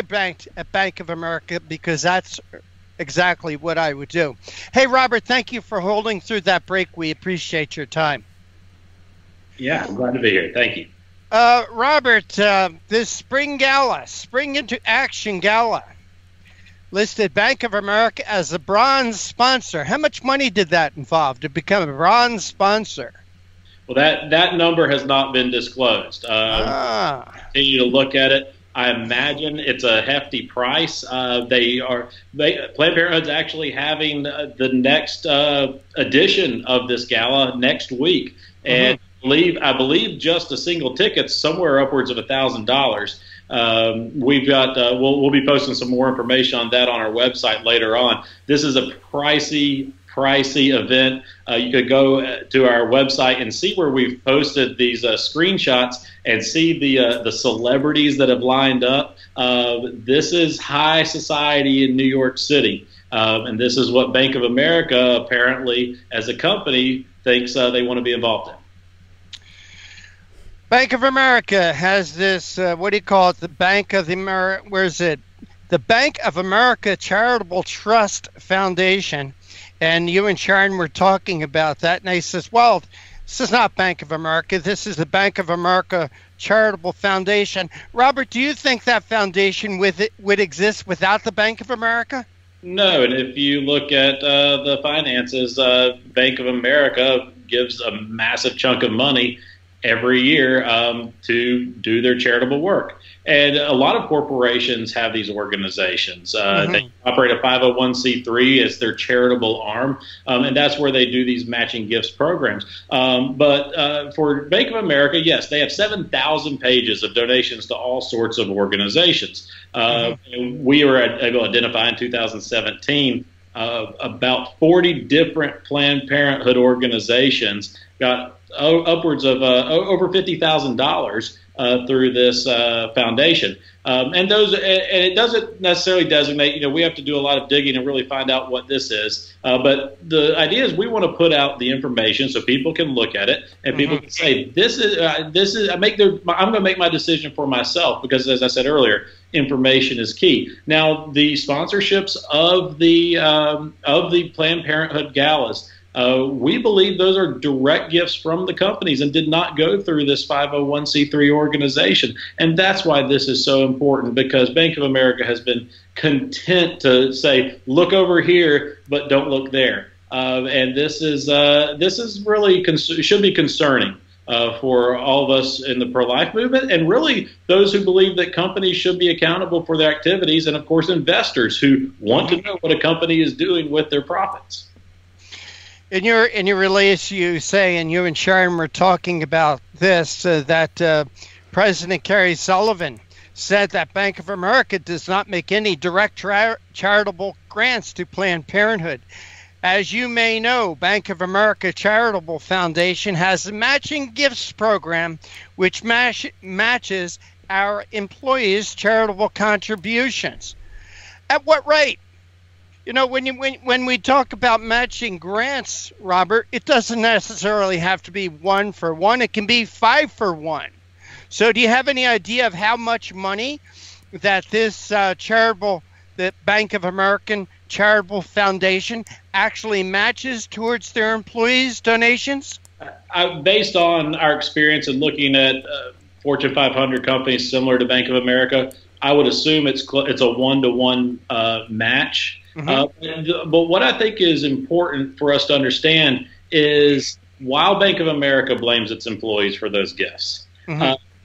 banked at Bank of America, because that's exactly what I would do. Hey, Robert, thank you for holding through that break. We appreciate your time. Yeah, I'm glad to be here. Thank you. Robert, this Spring Into Action Gala, listed Bank of America as a bronze sponsor. How much money did that involve to become a bronze sponsor? Well, that number has not been disclosed. Continue to look at it. I imagine it's a hefty price. Planned Parenthood's actually having the next edition of this gala next week, and I believe just a single ticket's somewhere upwards of $1,000. We've got we'll be posting some more information on that on our website later on. This is a pricey event. You could go to our website and see where we've posted these screenshots and see the celebrities that have lined up. This is high society in New York City, and this is what Bank of America apparently, as a company, thinks they want to be involved in. Bank of America has this, what do you call it? The Bank of America, where is it? The Bank of America Charitable Trust Foundation. And you and Sharron were talking about that. And they says, well, this is not Bank of America. This is the Bank of America Charitable Foundation. Robert, do you think that foundation would exist without the Bank of America? No, and if you look at the finances, Bank of America gives a massive chunk of money every year to do their charitable work. And a lot of corporations have these organizations. They operate a 501c3 as their charitable arm, and that's where they do these matching gifts programs. But for Bank of America, yes, they have 7,000 pages of donations to all sorts of organizations. We were able to identify in 2017 about 40 different Planned Parenthood organizations got upwards of over $50,000 through this foundation, and it doesn't necessarily designate. We have to do a lot of digging and really find out what this is. But the idea is we want to put out the information so people can look at it and people can say, "This is." I'm going to make my decision for myself because, as I said earlier, information is key. Now, the sponsorships of the Planned Parenthood galas. We believe those are direct gifts from the companies and did not go through this 501c3 organization. And that's why this is so important, because Bank of America has been content to say, look over here, but don't look there. And this is really should be concerning for all of us in the pro-life movement, and really those who believe that companies should be accountable for their activities, and of course investors who want to know what a company is doing with their profits. In your release, you say, and you and Sharron were talking about this, that President Kerry Sullivan said that Bank of America does not make any direct charitable grants to Planned Parenthood. As you may know, Bank of America Charitable Foundation has a matching gifts program which matches our employees' charitable contributions. At what rate? When we talk about matching grants, Robert, it doesn't necessarily have to be 1 for 1. It can be 5 for 1. So do you have any idea of how much money that this the Bank of American Charitable Foundation actually matches towards their employees' donations? Based on our experience in looking at Fortune 500 companies similar to Bank of America, I would assume it's a 1-to-1 match. But what I think is important for us to understand is while Bank of America blames its employees for those gifts,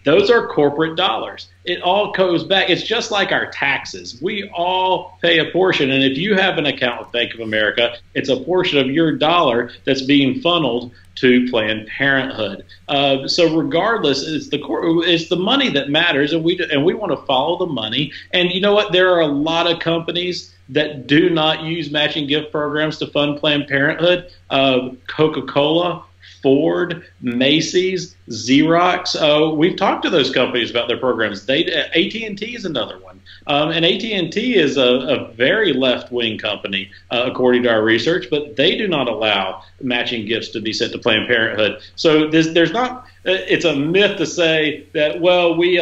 those are corporate dollars. It all goes back. It's just like our taxes. We all pay a portion. And if you have an account with Bank of America, it's a portion of your dollar that's being funneled to Planned Parenthood. So regardless, it's the money that matters, and we want to follow the money. And you know what? There are a lot of companies that do not use matching gift programs to fund Planned Parenthood. Coca-Cola, Ford, Macy's, Xerox. We've talked to those companies about their programs. AT&T is another one. And AT&T is a very left-wing company, according to our research, but they do not allow matching gifts to be sent to Planned Parenthood. So there's not. It's a myth to say that, well, we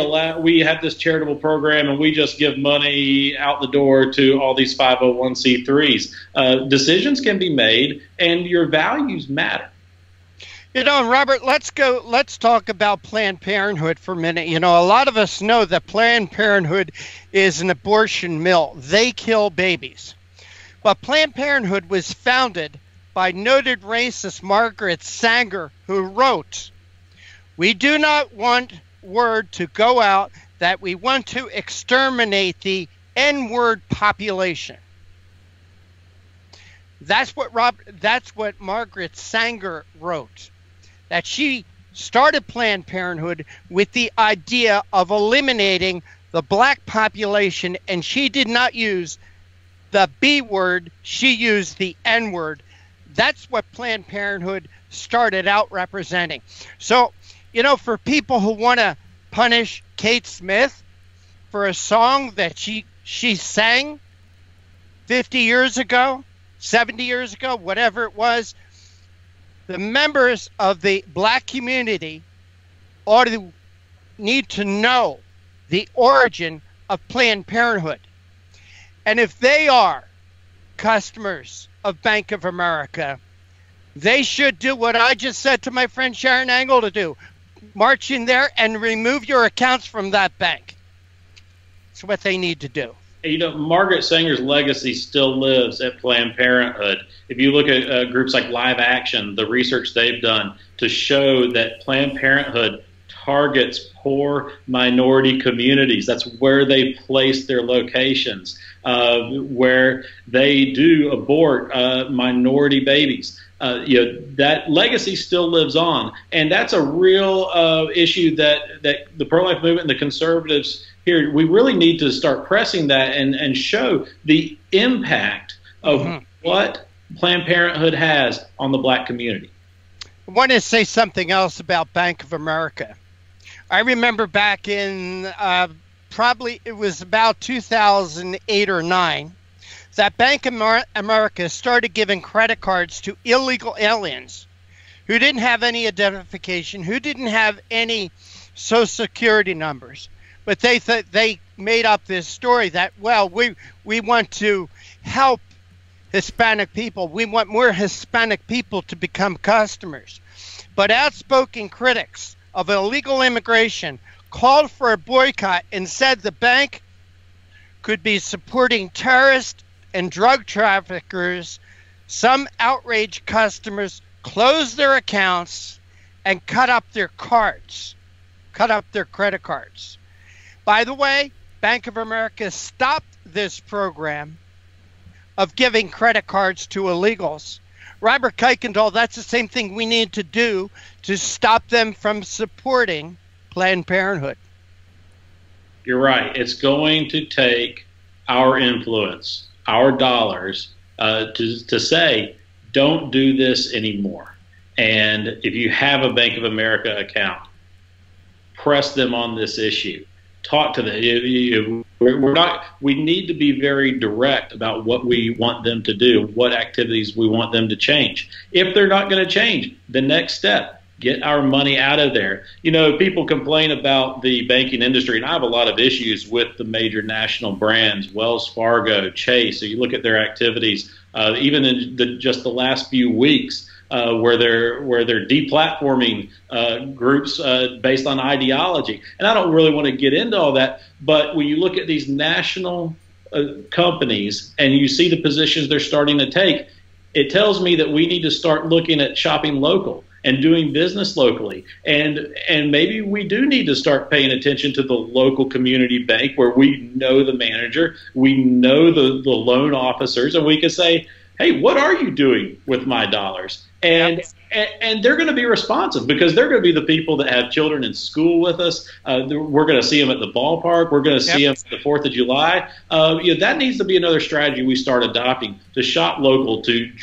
have this charitable program and we just give money out the door to all these 501c3s. Decisions can be made, and your values matter. Robert, let's talk about Planned Parenthood for a minute. A lot of us know that Planned Parenthood is an abortion mill. They kill babies. But Planned Parenthood was founded by noted racist Margaret Sanger, who wrote, "We do not want word to go out that we want to exterminate the N-word population. That's what Margaret Sanger wrote, that she started Planned Parenthood with the idea of eliminating the black population, and she did not use the B word, she used the N word. That's what Planned Parenthood started out representing. So, you know, for people who want to punish Kate Smith for a song that she sang 50 years ago, 70 years ago, whatever it was, the members of the black community ought to need to know the origin of Planned Parenthood. And if they are customers of Bank of America, they should do what I just said to my friend Sharron Angle to do. March in there and remove your accounts from that bank. That's what they need to do. You know, Margaret Sanger's legacy still lives at Planned Parenthood. If you look at groups like Live Action, the research they've done to show that Planned Parenthood targets poor minority communities. That's where they place their locations, where they do abort minority babies. You know, that legacy still lives on, and that's a real issue that the pro-life movement and the conservatives here, we really need to start pressing that and show the impact of what Planned Parenthood has on the black community. I want to say something else about Bank of America. I remember back in probably it was about 2008 or 9 that Bank of America started giving credit cards to illegal aliens who didn't have any identification, who didn't have any social security numbers. But they made up this story that, well, we want to help Hispanic people. We want more Hispanic people to become customers. But outspoken critics of illegal immigration called for a boycott and said the bank could be supporting terrorists and drug traffickers. Some outraged customers closed their accounts and cut up their cards, cut up their credit cards. By the way, Bank of America stopped this program of giving credit cards to illegals. Robert Kuykendall, that's the same thing we need to do to stop them from supporting Planned Parenthood. You're right. It's going to take our influence, our dollars, to say, don't do this anymore. And if you have a Bank of America account, press them on this issue. Talk to them. We need to be very direct about what we want them to do, what activities we want them to change. If they're not going to change, the next step, get our money out of there. You know, people complain about the banking industry, and I have a lot of issues with the major national brands, Wells Fargo, Chase. So you look at their activities, even in just the last few weeks, where they're deplatforming groups based on ideology. And I don't really want to get into all that, but when you look at these national companies and you see the positions they're starting to take, it tells me that we need to start looking at shopping local and doing business locally. And maybe we do need to start paying attention to the local community bank where we know the manager, we know the loan officers, and we can say, hey, what are you doing with my dollars? And they're going to be responsive because they're going to be the people that have children in school with us. We're going to see them at the ballpark. We're going to see them at the 4th of July. That needs to be another strategy we start adopting, to shop local, to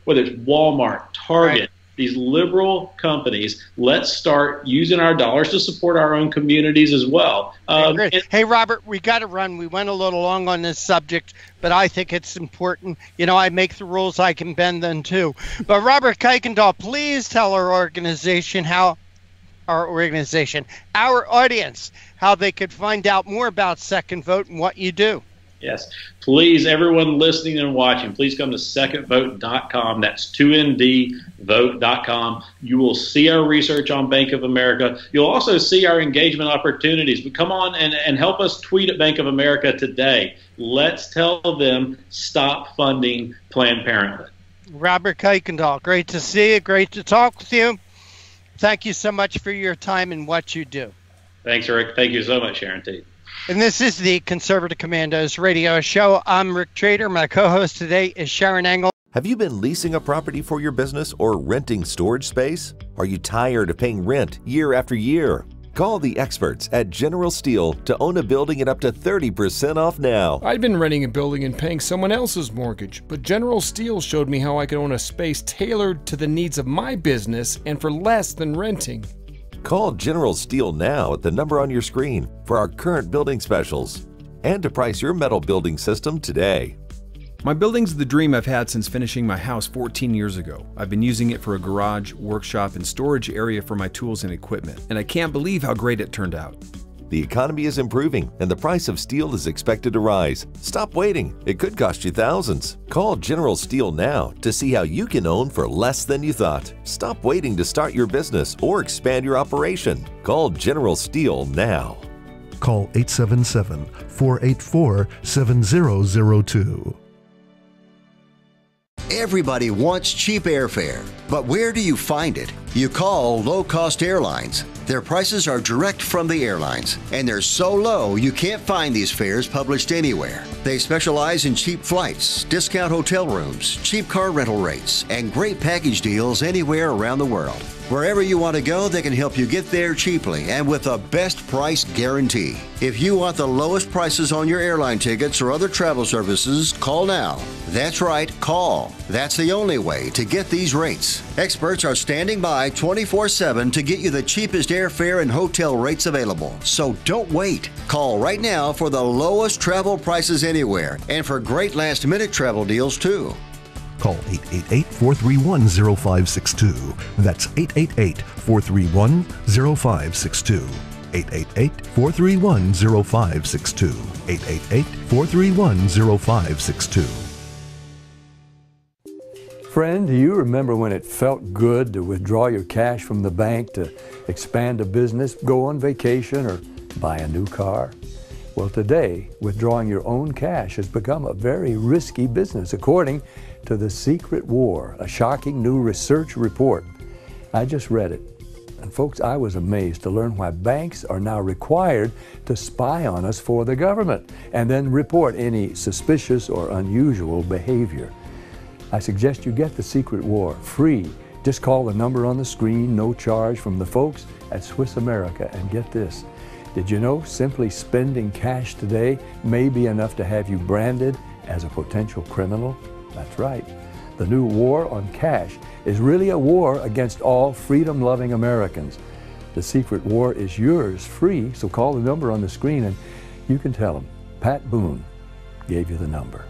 whether it's Walmart, Target, these liberal companies. Let's start using our dollars to support our own communities as well. Hey, Robert, we got to run. We went a little long on this subject, but I think it's important. You know, I make the rules, I can bend them too. But Robert Kuykendall, please tell our audience, how they could find out more about Second Vote and what you do. Yes. Please, everyone listening and watching, please come to secondvote.com. That's 2ndvote.com. You will see our research on Bank of America. You'll also see our engagement opportunities. But come on and help us tweet at Bank of America today. Let's tell them, stop funding Planned Parenthood. Robert Kuykendall, great to see you. Great to talk with you. Thank you so much for your time and what you do. Thanks, Rick. Thank you so much, Sharon T. And this is the Conservative Commandos radio show. I'm Rick Trader. My co-host today is Sharron Angle. Have you been leasing a property for your business or renting storage space? Are you tired of paying rent year after year? Call the experts at General Steel to own a building at up to 30% off now. I'd been renting a building and paying someone else's mortgage, but General Steel showed me how I could own a space tailored to the needs of my business and for less than renting. Call General Steel now at the number on your screen for our current building specials and to price your metal building system today. My building's the dream I've had since finishing my house 14 years ago. I've been using it for a garage, workshop, and storage area for my tools and equipment, and I can't believe how great it turned out. The economy is improving and the price of steel is expected to rise. Stop waiting. It could cost you thousands. Call General Steel now to see how you can own for less than you thought. Stop waiting to start your business or expand your operation. Call General Steel now. Call 877-484-7002. Everybody wants cheap airfare, but where do you find it? You call low-cost airlines. Their prices are direct from the airlines, and they're so low you can't find these fares published anywhere. They specialize in cheap flights, discount hotel rooms, cheap car rental rates, and great package deals anywhere around the world. Wherever you want to go, they can help you get there cheaply and with a best price guarantee. If you want the lowest prices on your airline tickets or other travel services, call now. That's right, call. That's the only way to get these rates. Experts are standing by 24/7 to get you the cheapest airfare and hotel rates available. So don't wait. Call right now for the lowest travel prices anywhere and for great last-minute travel deals too. Call 888-431-0562. That's 888-431-0562. 888-431-0562. 888-431-0562. Friend, do you remember when it felt good to withdraw your cash from the bank to expand a business, go on vacation, or buy a new car? Well, today, withdrawing your own cash has become a very risky business, according to The Secret War, a shocking new research report. I just read it. And folks, I was amazed to learn why banks are now required to spy on us for the government and then report any suspicious or unusual behavior. I suggest you get The Secret War free. Just call the number on the screen, no charge, from the folks at Swiss America, and get this. Did you know simply spending cash today may be enough to have you branded as a potential criminal? That's right. The new war on cash is really a war against all freedom-loving Americans. The Secret War is yours free, so call the number on the screen and you can tell them Pat Boone gave you the number.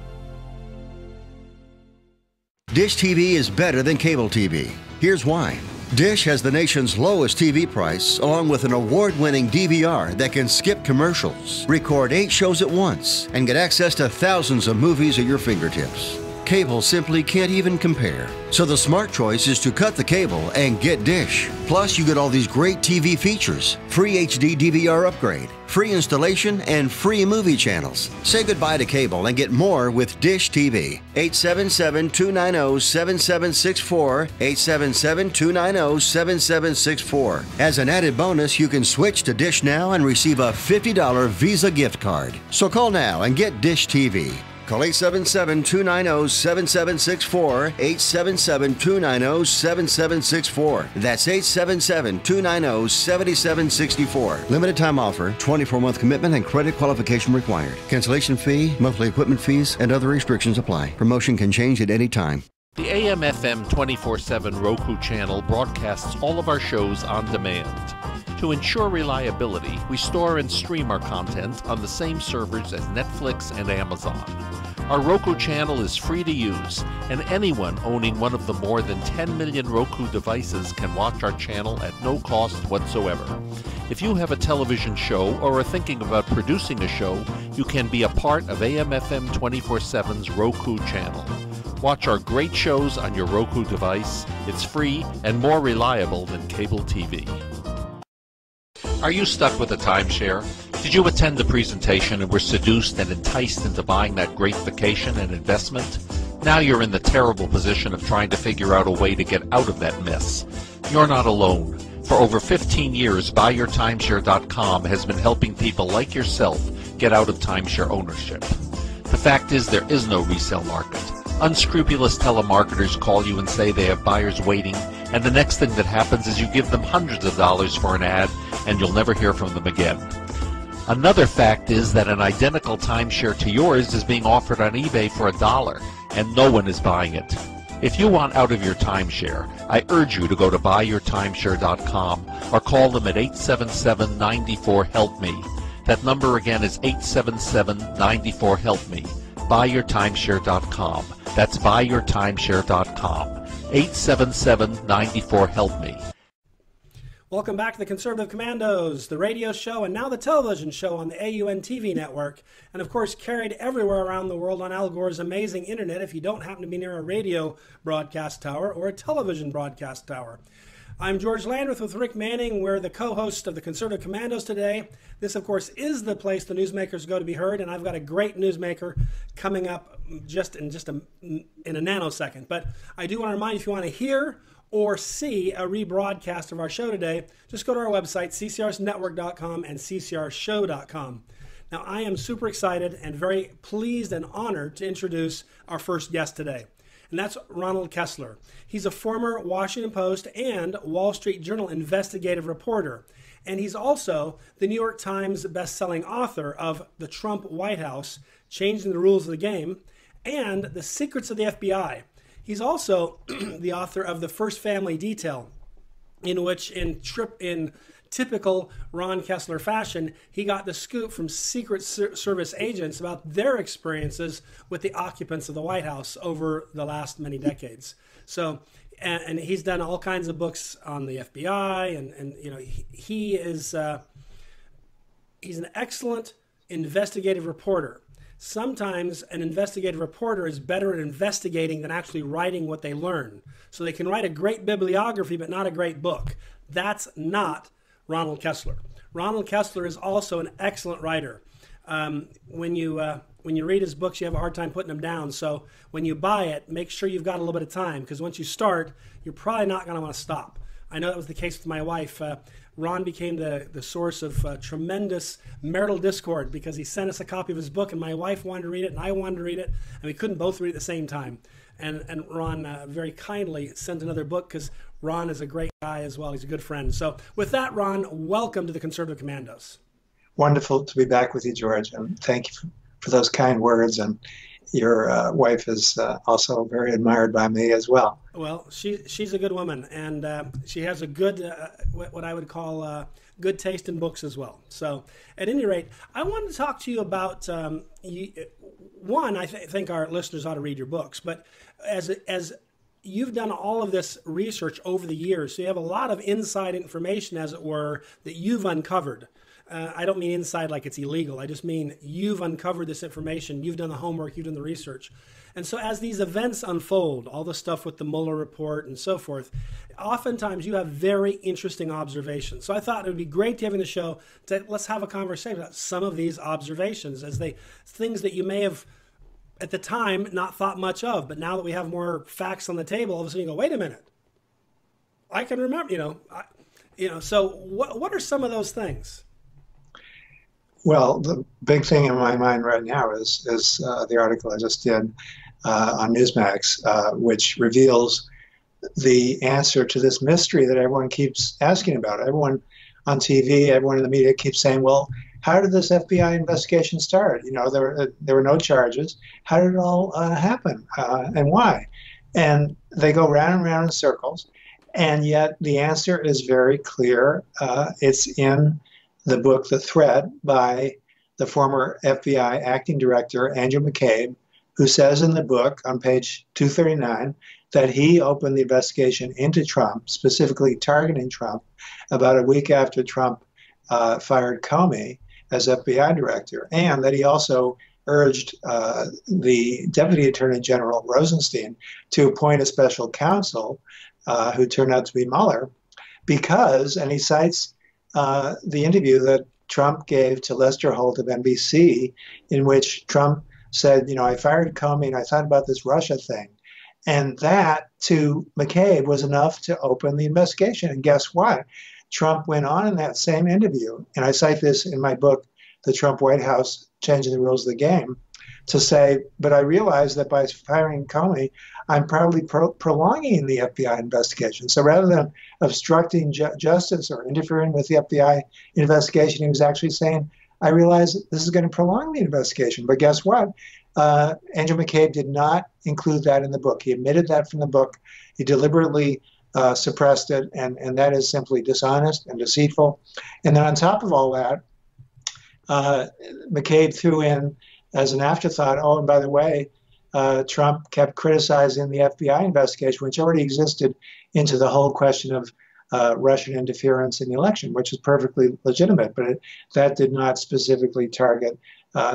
Dish TV is better than cable TV. Here's why. Dish has the nation's lowest TV price, along with an award-winning DVR that can skip commercials, record 8 shows at once, and get access to thousands of movies at your fingertips. Cable simply can't even compare. So the smart choice is to cut the cable and get Dish. Plus, you get all these great TV features, free HD DVR upgrade, free installation, and free movie channels. Say goodbye to cable and get more with Dish TV. 877-290-7764, 877-290-7764. As an added bonus, you can switch to Dish now and receive a $50 Visa gift card. So call now and get Dish TV. Call 877-290-7764, 877-290-7764. That's 877-290-7764. Limited time offer, 24-month commitment and credit qualification required. Cancellation fee, monthly equipment fees, and other restrictions apply. Promotion can change at any time. The AM/FM 24/7 Roku channel broadcasts all of our shows on demand. To ensure reliability, we store and stream our content on the same servers as Netflix and Amazon. Our Roku channel is free to use, and anyone owning one of the more than 10 million Roku devices can watch our channel at no cost whatsoever. If you have a television show or are thinking about producing a show, you can be a part of AM/FM 24/7's Roku channel. Watch our great shows on your Roku device. It's free and more reliable than cable TV. Are you stuck with a timeshare? Did you attend the presentation and were seduced and enticed into buying that great vacation and investment? Now you're in the terrible position of trying to figure out a way to get out of that mess. You're not alone. For over 15 years, BuyYourTimeshare.com has been helping people like yourself get out of timeshare ownership. The fact is there is no resale market. Unscrupulous telemarketers call you and say they have buyers waiting, and the next thing that happens is you give them hundreds of dollars for an ad and you'll never hear from them again. Another fact is that an identical timeshare to yours is being offered on eBay for $1 and no one is buying it. If you want out of your timeshare, I urge you to go to buyyourtimeshare.com or call them at 877-94-HELP-ME. That number again is 877-94-HELP-ME. Buyyourtimeshare.com. That's buyyourtimeshare.com. 877-94-HELP-ME. Welcome back to the Conservative Commandos, the radio show and now the television show on the AUN TV network, and of course carried everywhere around the world on Al Gore's amazing internet if you don't happen to be near a radio broadcast tower or a television broadcast tower. I'm George Landrith with Rick Manning. We're the co-host of the Conservative Commandos today. This, of course, is the place the newsmakers go to be heard, and I've got a great newsmaker coming up in a nanosecond. But I do want to remind you, if you want to hear or see a rebroadcast of our show today, just go to our website, ccrsnetwork.com and ccrshow.com. Now, I am super excited and very pleased and honored to introduce our first guest today, and that's Ronald Kessler. He's a former Washington Post and Wall Street Journal investigative reporter, and he's also the New York Times best-selling author of The Trump White House, Changing the Rules of the Game, and The Secrets of the FBI. He's also the author of The First Family Detail, in which, in typical Ron Kessler fashion, he got the scoop from Secret Service agents about their experiences with the occupants of the White House over the last many decades. So, and he's done all kinds of books on the FBI, and you know, he's an excellent investigative reporter. Sometimes an investigative reporter is better at investigating than actually writing what they learn. So they can write a great bibliography, but not a great book. That's not Ronald Kessler. Ronald Kessler is also an excellent writer. When you read his books, you have a hard time putting them down. So when you buy it, make sure you've got a little bit of time, because once you start, you're probably not going to want to stop. I know that was the case with my wife. Ron became the source of tremendous marital discord because he sent us a copy of his book, and my wife wanted to read it, and I wanted to read it, and we couldn't both read it at the same time. And Ron very kindly sent another book, because Ron is a great guy as well. He's a good friend. So with that, Ron, welcome to the Conservative Commandos. Wonderful to be back with you, George, and thank you for those kind words. And your wife is also very admired by me as well. Well, she's a good woman, and she has a good, what I would call good taste in books as well. So at any rate, I wanted to talk to you about, one, I think our listeners ought to read your books, but as you've done all of this research over the years, so you have a lot of inside information, as it were, that you've uncovered. I don't mean inside like it's illegal. I just mean you've uncovered this information. You've done the homework. You've done the research. And so as these events unfold, all the stuff with the Mueller report and so forth, oftentimes you have very interesting observations. So I thought it would be great to have in the show to let's have a conversation about some of these observations, as things that you may have at the time not thought much of. But now that we have more facts on the table, all of a sudden you go, wait a minute. I can remember, so what are some of those things? Well, the big thing in my mind right now is the article I just did on Newsmax, which reveals the answer to this mystery that everyone keeps asking about. Everyone on TV, everyone in the media keeps saying, well, how did this FBI investigation start? There were no charges. How did it all happen, and why? And they go round and round in circles, and yet the answer is very clear. It's in the book, The Threat, by the former FBI acting director, Andrew McCabe, who says in the book on page 239 that he opened the investigation into Trump, specifically targeting Trump, about a week after Trump fired Comey as FBI director, and that he also urged the Deputy Attorney General Rosenstein to appoint a special counsel who turned out to be Mueller, because, and he cites the interview that Trump gave to Lester Holt of NBC, in which Trump said, I fired Comey and I thought about this Russia thing. And that, to McCabe, was enough to open the investigation. And guess what? Trump went on in that same interview, and I cite this in my book, The Trump White House, Changing the Rules of the Game, to say, but I realize that by firing Comey, I'm probably prolonging the FBI investigation. So rather than obstructing justice or interfering with the FBI investigation, he was actually saying, I realize this is going to prolong the investigation. But guess what? Andrew McCabe did not include that in the book. He admitted that from the book. He deliberately suppressed it, and that is simply dishonest and deceitful. And then on top of all that, McCabe threw in as an afterthought, oh, and by the way, Trump kept criticizing the FBI investigation, which already existed, into the whole question of Russian interference in the election, which is perfectly legitimate, but that did not specifically target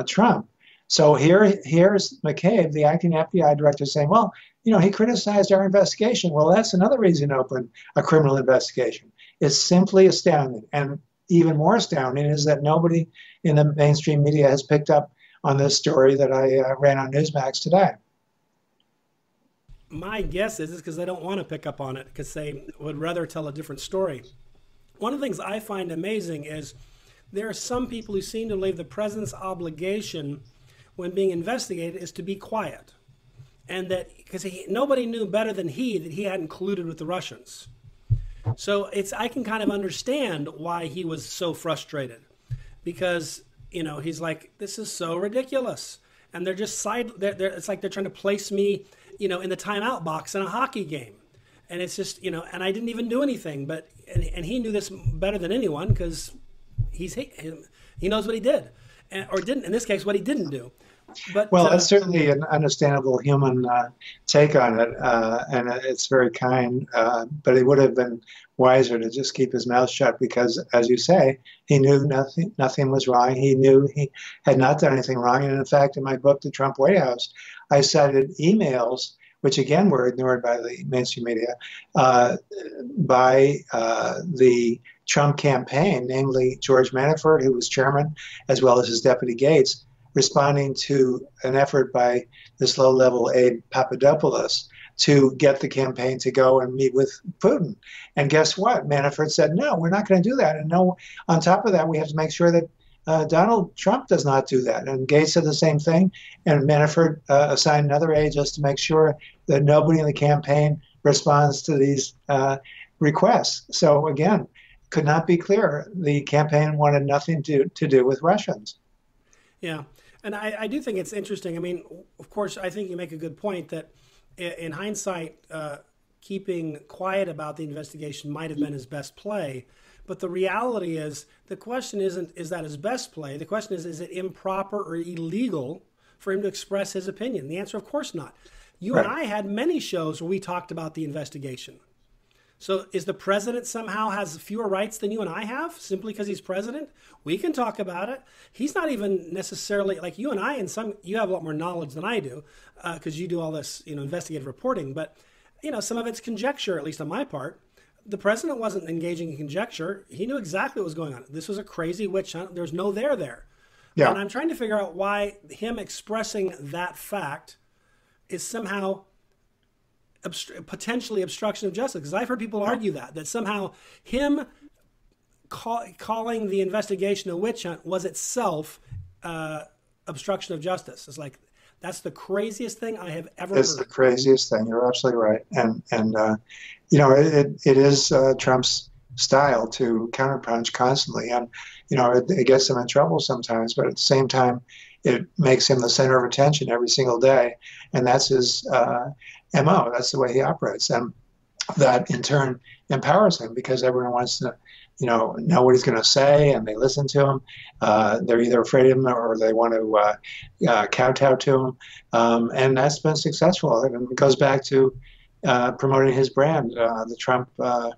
Trump. So here's McCabe, the acting FBI director, saying, well, you know, he criticized our investigation. Well, that's another reason to open a criminal investigation. It's simply astounding. And even more astounding is that nobody in the mainstream media has picked up on this story that I ran on Newsmax today. My guess is because they don't want to pick up on it, because they would rather tell a different story. One of the things I find amazing is there are some people who seem to believe the president's obligation when being investigated is to be quiet. And that because nobody knew better than he that he hadn't colluded with the Russians. So I can kind of understand why he was so frustrated, because, you know, he's like, this is so ridiculous. And they're just it's like they're trying to place me, you know, in the timeout box in a hockey game. And it's just, you know, and I didn't even do anything, but, and he knew this better than anyone, because he knows what he did, or didn't, in this case, what he didn't do. But, well, that's certainly an understandable human take on it, and it's very kind, but it would have been wiser to just keep his mouth shut, because, as you say, he knew nothing was wrong. He knew he had not done anything wrong. And in fact, in my book, The Trump White House, I cited emails, which again were ignored by the mainstream media, by the Trump campaign, namely George Manafort, who was chairman, as well as his deputy Gates, responding to an effort by this low-level aide Papadopoulos to get the campaign to go and meet with Putin. And guess what? Manafort said, no, we're not going to do that. And no, on top of that, we have to make sure that Donald Trump does not do that. And Gates said the same thing. And Manafort assigned another aide just to make sure that nobody in the campaign responds to these requests. So again, could not be clearer. The campaign wanted nothing to do with Russians. Yeah. And I do think it's interesting. I mean, of course, I think you make a good point that in hindsight, keeping quiet about the investigation might have been his best play. But the reality is, the question isn't, is that his best play? The question is it improper or illegal for him to express his opinion? The answer, of course not. You and I had many shows where we talked about the investigation. So is the president somehow has fewer rights than you and I have simply because he's president? We can talk about it. He's not even necessarily like you and I, and you have a lot more knowledge than I do because you do all this, you know, investigative reporting. But, you know, some of it's conjecture, at least on my part. The president wasn't engaging in conjecture. He knew exactly what was going on. This was a crazy witch hunt. There's no there. Yeah. And I'm trying to figure out why him expressing that fact is somehow potentially obstruction of justice, because I've heard people argue that somehow him calling the investigation a witch hunt was itself obstruction of justice. It's like, that's the craziest thing I have ever heard. It's the craziest thing. You're absolutely right. And you know, it is Trump's style to counterpunch constantly. And, you know, it gets him in trouble sometimes, but at the same time, it makes him the center of attention every single day. And that's his MO. That's the way he operates. And that in turn empowers him, because everyone wants to, you know what he's going to say, and they listen to him. They're either afraid of him or they want to kowtow to him. And that's been successful. And it goes back to promoting his brand, the Trump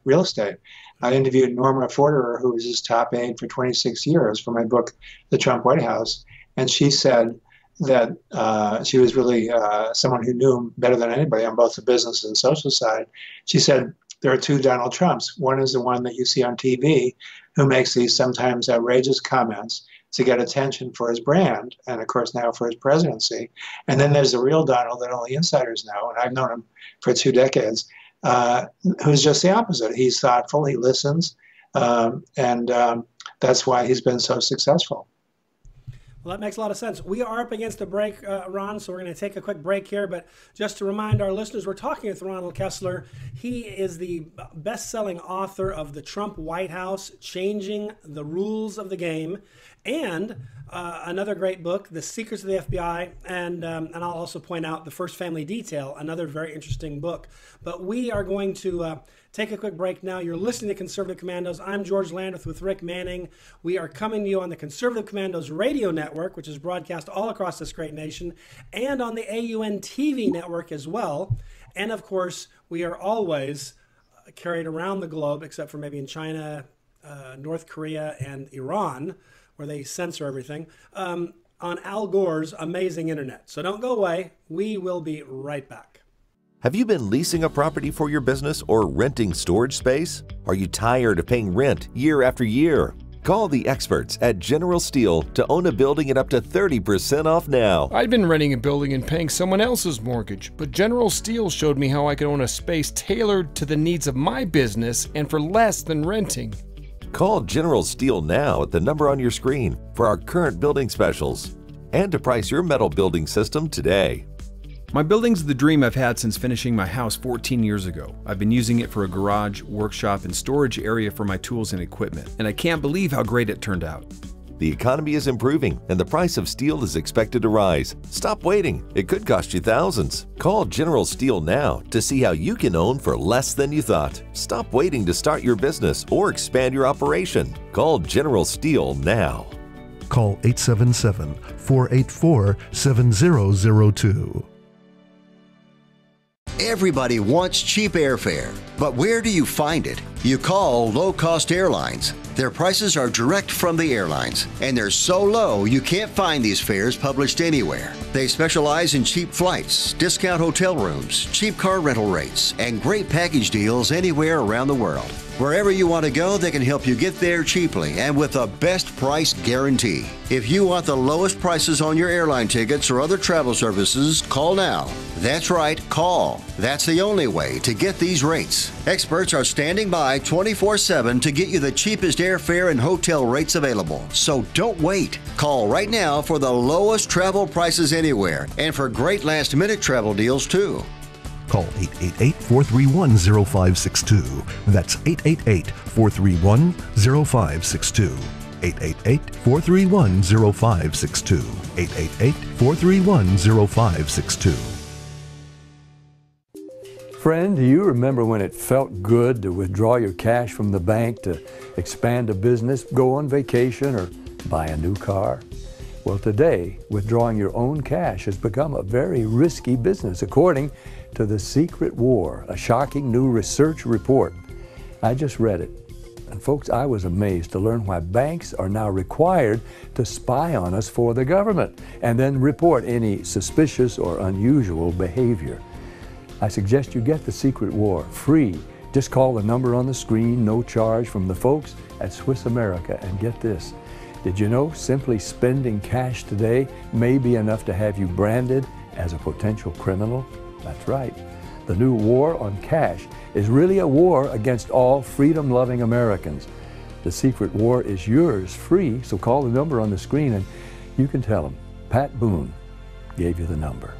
real estate. I interviewed Norma Forderer, who was his top aide for 26 years for my book, The Trump White House. And she said that she was really someone who knew him better than anybody on both the business and social side. She said, there are two Donald Trumps. One is the one that you see on TV, who makes these sometimes outrageous comments to get attention for his brand, and of course now for his presidency. And then there's the real Donald that only insiders know, and I've known him for 2 decades, who's just the opposite. He's thoughtful, he listens, That's why he's been so successful. Well, that makes a lot of sense. We are up against the break, Ron, so we're going to take a quick break here. But just to remind our listeners, we're talking with Ronald Kessler. He is the best-selling author of The Trump White House, Changing the Rules of the Game, and another great book, The Secrets of the FBI, and I'll also point out The First Family Detail, another very interesting book. But we are going to take a quick break now. You're listening to Conservative Commandos. I'm George Landrith with Rick Manning. We are coming to you on the Conservative Commandos radio network, which is broadcast all across this great nation, and on the AUN TV network as well. And of course, we are always carried around the globe, except for maybe in China, North Korea, and Iran, where they censor everything, on Al Gore's amazing internet. So don't go away. We will be right back. Have you been leasing a property for your business or renting storage space? Are you tired of paying rent year after year? Call the experts at General Steel to own a building at up to 30% off now. I'd been renting a building and paying someone else's mortgage, but General Steel showed me how I could own a space tailored to the needs of my business and for less than renting. Call General Steel now at the number on your screen for our current building specials and to price your metal building system today. My building's the dream I've had since finishing my house 14 years ago. I've been using it for a garage, workshop, and storage area for my tools and equipment, and I can't believe how great it turned out. The economy is improving and the price of steel is expected to rise. Stop waiting. It could cost you thousands. Call General Steel now to see how you can own for less than you thought. Stop waiting to start your business or expand your operation. Call General Steel now. Call 877-484-7002. Everybody wants cheap airfare, but where do you find it? You call low-cost airlines. Their prices are direct from the airlines, and they're so low you can't find these fares published anywhere. They specialize in cheap flights, discount hotel rooms, cheap car rental rates, and great package deals anywhere around the world. Wherever you want to go, they can help you get there cheaply and with a best price guarantee. If you want the lowest prices on your airline tickets or other travel services, call now. That's right, call. That's the only way to get these rates. Experts are standing by 24/7 to get you the cheapest airfare and hotel rates available. So don't wait. Call right now for the lowest travel prices anywhere and for great last-minute travel deals too. Call 888-431-0562. That's 888-431-0562. 888-431-0562. 888-431-0562. Friend, do you remember when it felt good to withdraw your cash from the bank to expand a business, go on vacation, or buy a new car? Well, today, withdrawing your own cash has become a very risky business, according to The Secret War, a shocking new research report. I just read it. And folks, I was amazed to learn why banks are now required to spy on us for the government and then report any suspicious or unusual behavior. I suggest you get The Secret War free. Just call the number on the screen, no charge, from the folks at Swiss America, and get this. Did you know simply spending cash today may be enough to have you branded as a potential criminal? That's right. The new war on cash is really a war against all freedom-loving Americans. The Secret War is yours free, so call the number on the screen and you can tell them Pat Boone gave you the number.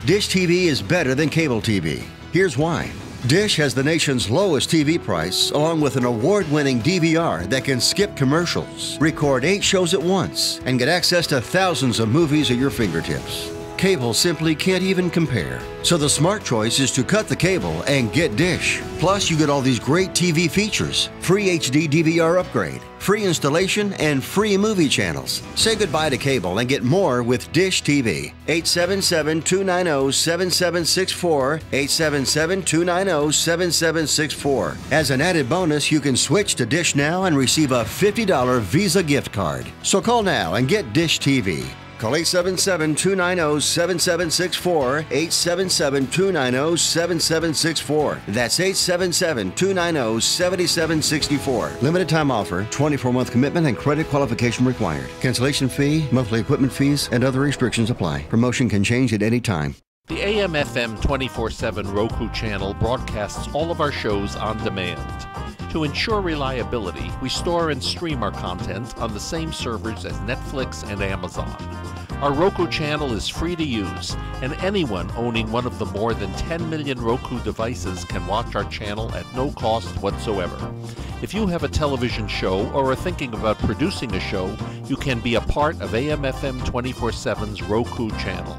Dish TV is better than cable TV. Here's why. Dish has the nation's lowest TV price, along with an award-winning DVR that can skip commercials, record 8 shows at once, and get access to thousands of movies at your fingertips. Cable simply can't even compare. So the smart choice is to cut the cable and get Dish. Plus, you get all these great TV features, free HD DVR upgrade, free installation, and free movie channels. Say goodbye to cable and get more with Dish TV. 877-290-7764, 877-290-7764. As an added bonus, you can switch to Dish now and receive a $50 Visa gift card. So call now and get Dish TV. Call 877-290-7764, 877-290-7764. That's 877-290-7764. Limited time offer, 24-month commitment and credit qualification required. Cancellation fee, monthly equipment fees, and other restrictions apply. Promotion can change at any time. The AM/FM 24/7 Roku channel broadcasts all of our shows on demand. To ensure reliability, we store and stream our content on the same servers as Netflix and Amazon. Our Roku channel is free to use, and anyone owning one of the more than 10 million Roku devices can watch our channel at no cost whatsoever. If you have a television show or are thinking about producing a show, you can be a part of AM/FM 24/7's Roku channel.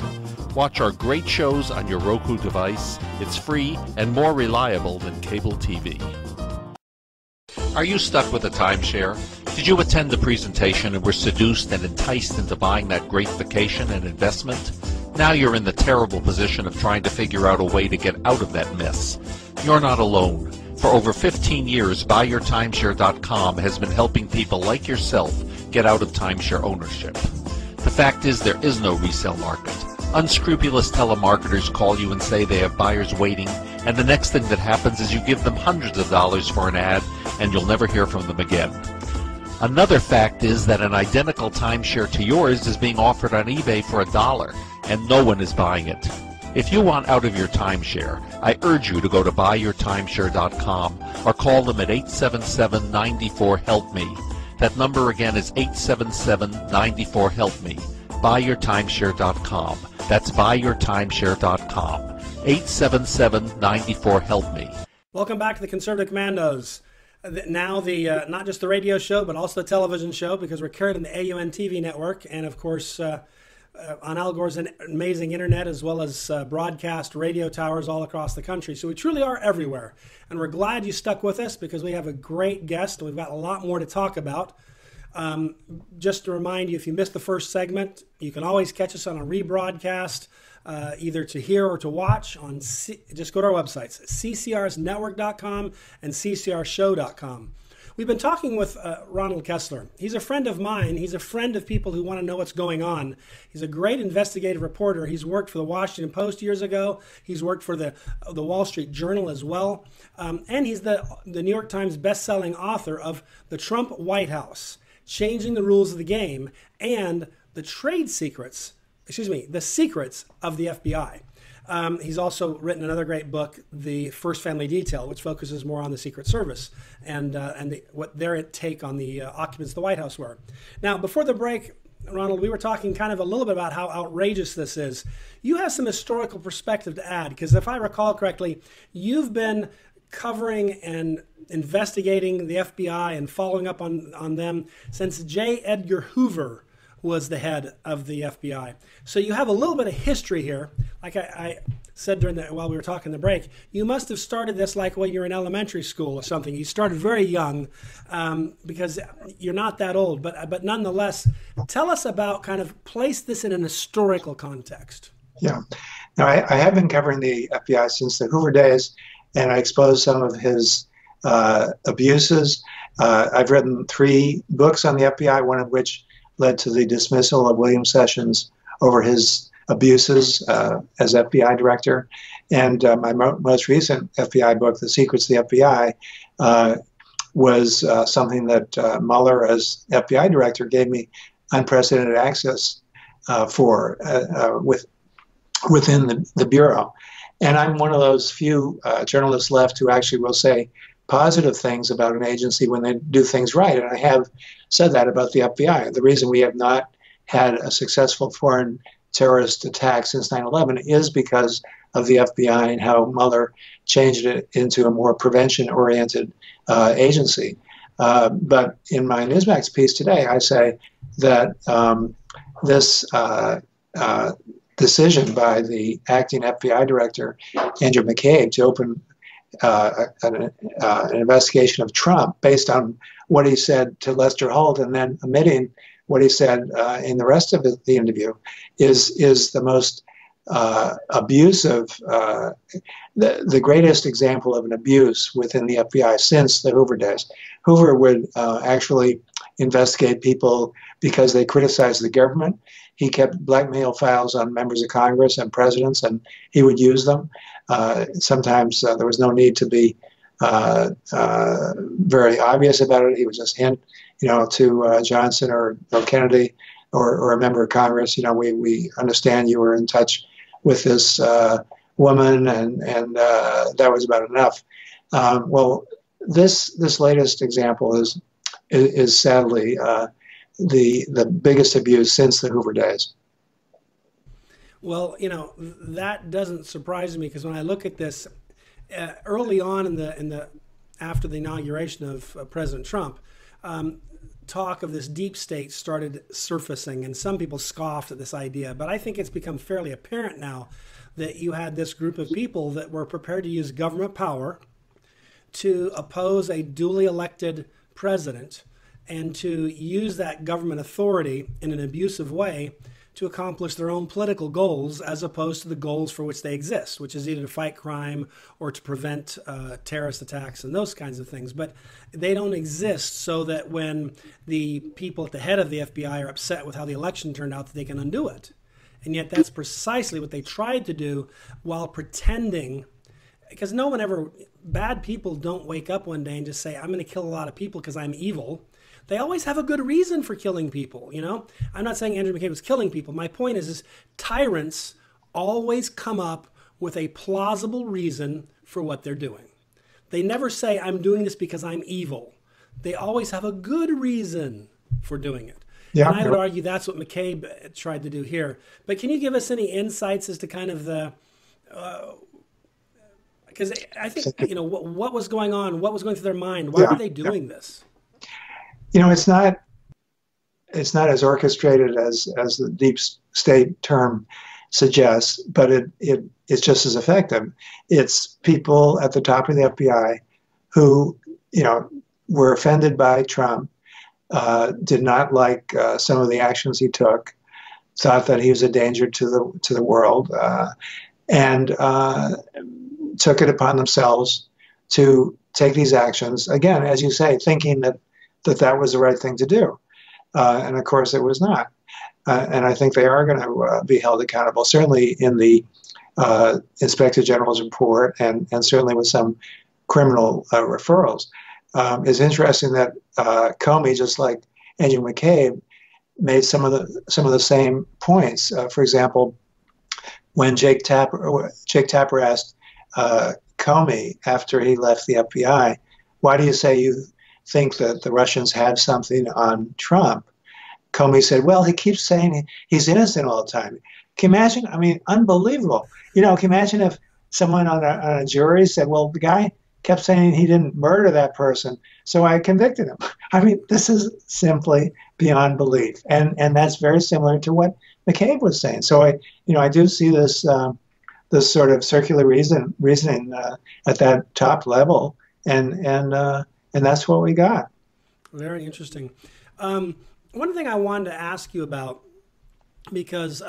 Watch our great shows on your Roku device. It's free and more reliable than cable TV. Are you stuck with a timeshare? Did you attend the presentation and were seduced and enticed into buying that great vacation and investment? Now you're in the terrible position of trying to figure out a way to get out of that mess. You're not alone. For over 15 years, BuyYourTimeshare.com has been helping people like yourself get out of timeshare ownership. The fact is, there is no resale market. Unscrupulous telemarketers call you and say they have buyers waiting, and the next thing that happens is you give them hundreds of dollars for an ad, and you'll never hear from them again. Another fact is that an identical timeshare to yours is being offered on eBay for $1, and no one is buying it. If you want out of your timeshare, I urge you to go to BuyYourTimeshare.com or call them at 877-94-HELP-ME. That number again is 877-94-HELP-ME. BuyYourTimeshare.com. That's BuyYourTimeshare.com. 877-94-HELP-ME. Welcome back to the Conservative Commandos. Now not just the radio show, but also the television show, because we're carried on the AUN TV network, and of course on Al Gore's amazing internet, as well as broadcast radio towers all across the country. So we truly are everywhere, and we're glad you stuck with us, because we have a great guest and we've got a lot more to talk about. Just to remind you, if you missed the first segment, you can always catch us on a rebroadcast, either to hear or to watch on just go to our websites, ccrsnetwork.com and ccrshow.com. We've been talking with Ronald Kessler. He's a friend of mine. He's a friend of people who want to know what's going on. He's a great investigative reporter. He's worked for the Washington Post years ago. He's worked for the Wall Street Journal as well. And he's the New York Times best-selling author of The Trump White House, Changing the Rules of the Game, and the secrets of the FBI. He's also written another great book, The First Family Detail, which focuses more on the Secret Service and what their take on the occupants of the White House were. Now, before the break, Ronald, we were talking kind of a little bit about how outrageous this is. You have some historical perspective to add, because if I recall correctly, you've been covering and investigating the FBI and following up on them since J. Edgar Hoover was the head of the FBI. So you have a little bit of history here. Like I said while we were talking the break, you must have started this like when you were in elementary school or something. You started very young, because you're not that old. But nonetheless, tell us about, kind of place this in an historical context. Yeah. Now, I have been covering the FBI since the Hoover days, and I exposed some of his abuses. I've written 3 books on the FBI, one of which led to the dismissal of William Sessions over his abuses as FBI director. And my most recent FBI book, The Secrets of the FBI, was something that Mueller, as FBI director, gave me unprecedented access for within the Bureau. And I'm one of those few journalists left who actually will say positive things about an agency when they do things right. And I have said that about the FBI. The reason we have not had a successful foreign terrorist attack since 9/11 is because of the FBI and how Mueller changed it into a more prevention-oriented agency. But in my Newsmax piece today, I say that this decision by the acting FBI director, Andrew McCabe, to open an investigation of Trump based on what he said to Lester Holt and then omitting what he said in the rest of the interview is the most abusive, the greatest example of an abuse within the FBI since the Hoover days. Hoover would actually investigate people because they criticized the government. He kept blackmail files on members of Congress and presidents, and he would use them. Sometimes there was no need to be very obvious about it. He would just hint, to Johnson or Kennedy or a member of Congress, we understand you were in touch with this woman, and that was about enough. Well, this latest example is sadly the biggest abuse since the Hoover days. Well, you know, that doesn't surprise me, because when I look at this early on in the after the inauguration of President Trump, talk of this deep state started surfacing, and some people scoffed at this idea. But I think it's become fairly apparent now that you had this group of people that were prepared to use government power to oppose a duly elected president and to use that government authority in an abusive way to accomplish their own political goals, as opposed to the goals for which they exist, which is either to fight crime or to prevent terrorist attacks and those kinds of things. But they don't exist so that when the people at the head of the FBI are upset with how the election turned out, that they can undo it. And yet that's precisely what they tried to do, while pretending, because no one ever, bad people don't wake up one day and just say, I'm going to kill a lot of people because I'm evil. They always have a good reason for killing people, you know? I'm not saying Andrew McCabe was killing people. My point is tyrants always come up with a plausible reason for what they're doing. They never say, I'm doing this because I'm evil. They always have a good reason for doing it. Yeah, and I would argue that's what McCabe tried to do here. But can you give us any insights as to kind of the... because I think, you know, what was going on? What was going through their mind? Why were they doing this? You know, it's not as orchestrated as the deep state term suggests, but it's just as effective. It's people at the top of the FBI who, you know, were offended by Trump, did not like some of the actions he took, thought that he was a danger to the world, and took it upon themselves to take these actions, again, as you say, thinking that was the right thing to do. And of course it was not. And I think they are going to be held accountable, certainly in the Inspector General's report, and certainly with some criminal referrals. It's interesting that Comey, just like Andrew McCabe, made some of the same points. For example, when Jake Tapper asked Comey after he left the FBI, why do you say you think that the Russians have something on Trump? Comey said, well, he keeps saying he's innocent all the time. Can you imagine? I mean, unbelievable. You know, can you imagine if someone on a jury said, well, the guy kept saying he didn't murder that person, so I convicted him. I mean, this is simply beyond belief. And that's very similar to what McCabe was saying. So I do see this this sort of circular reasoning at that top level, and that's what we got. Very interesting. One thing I wanted to ask you about, because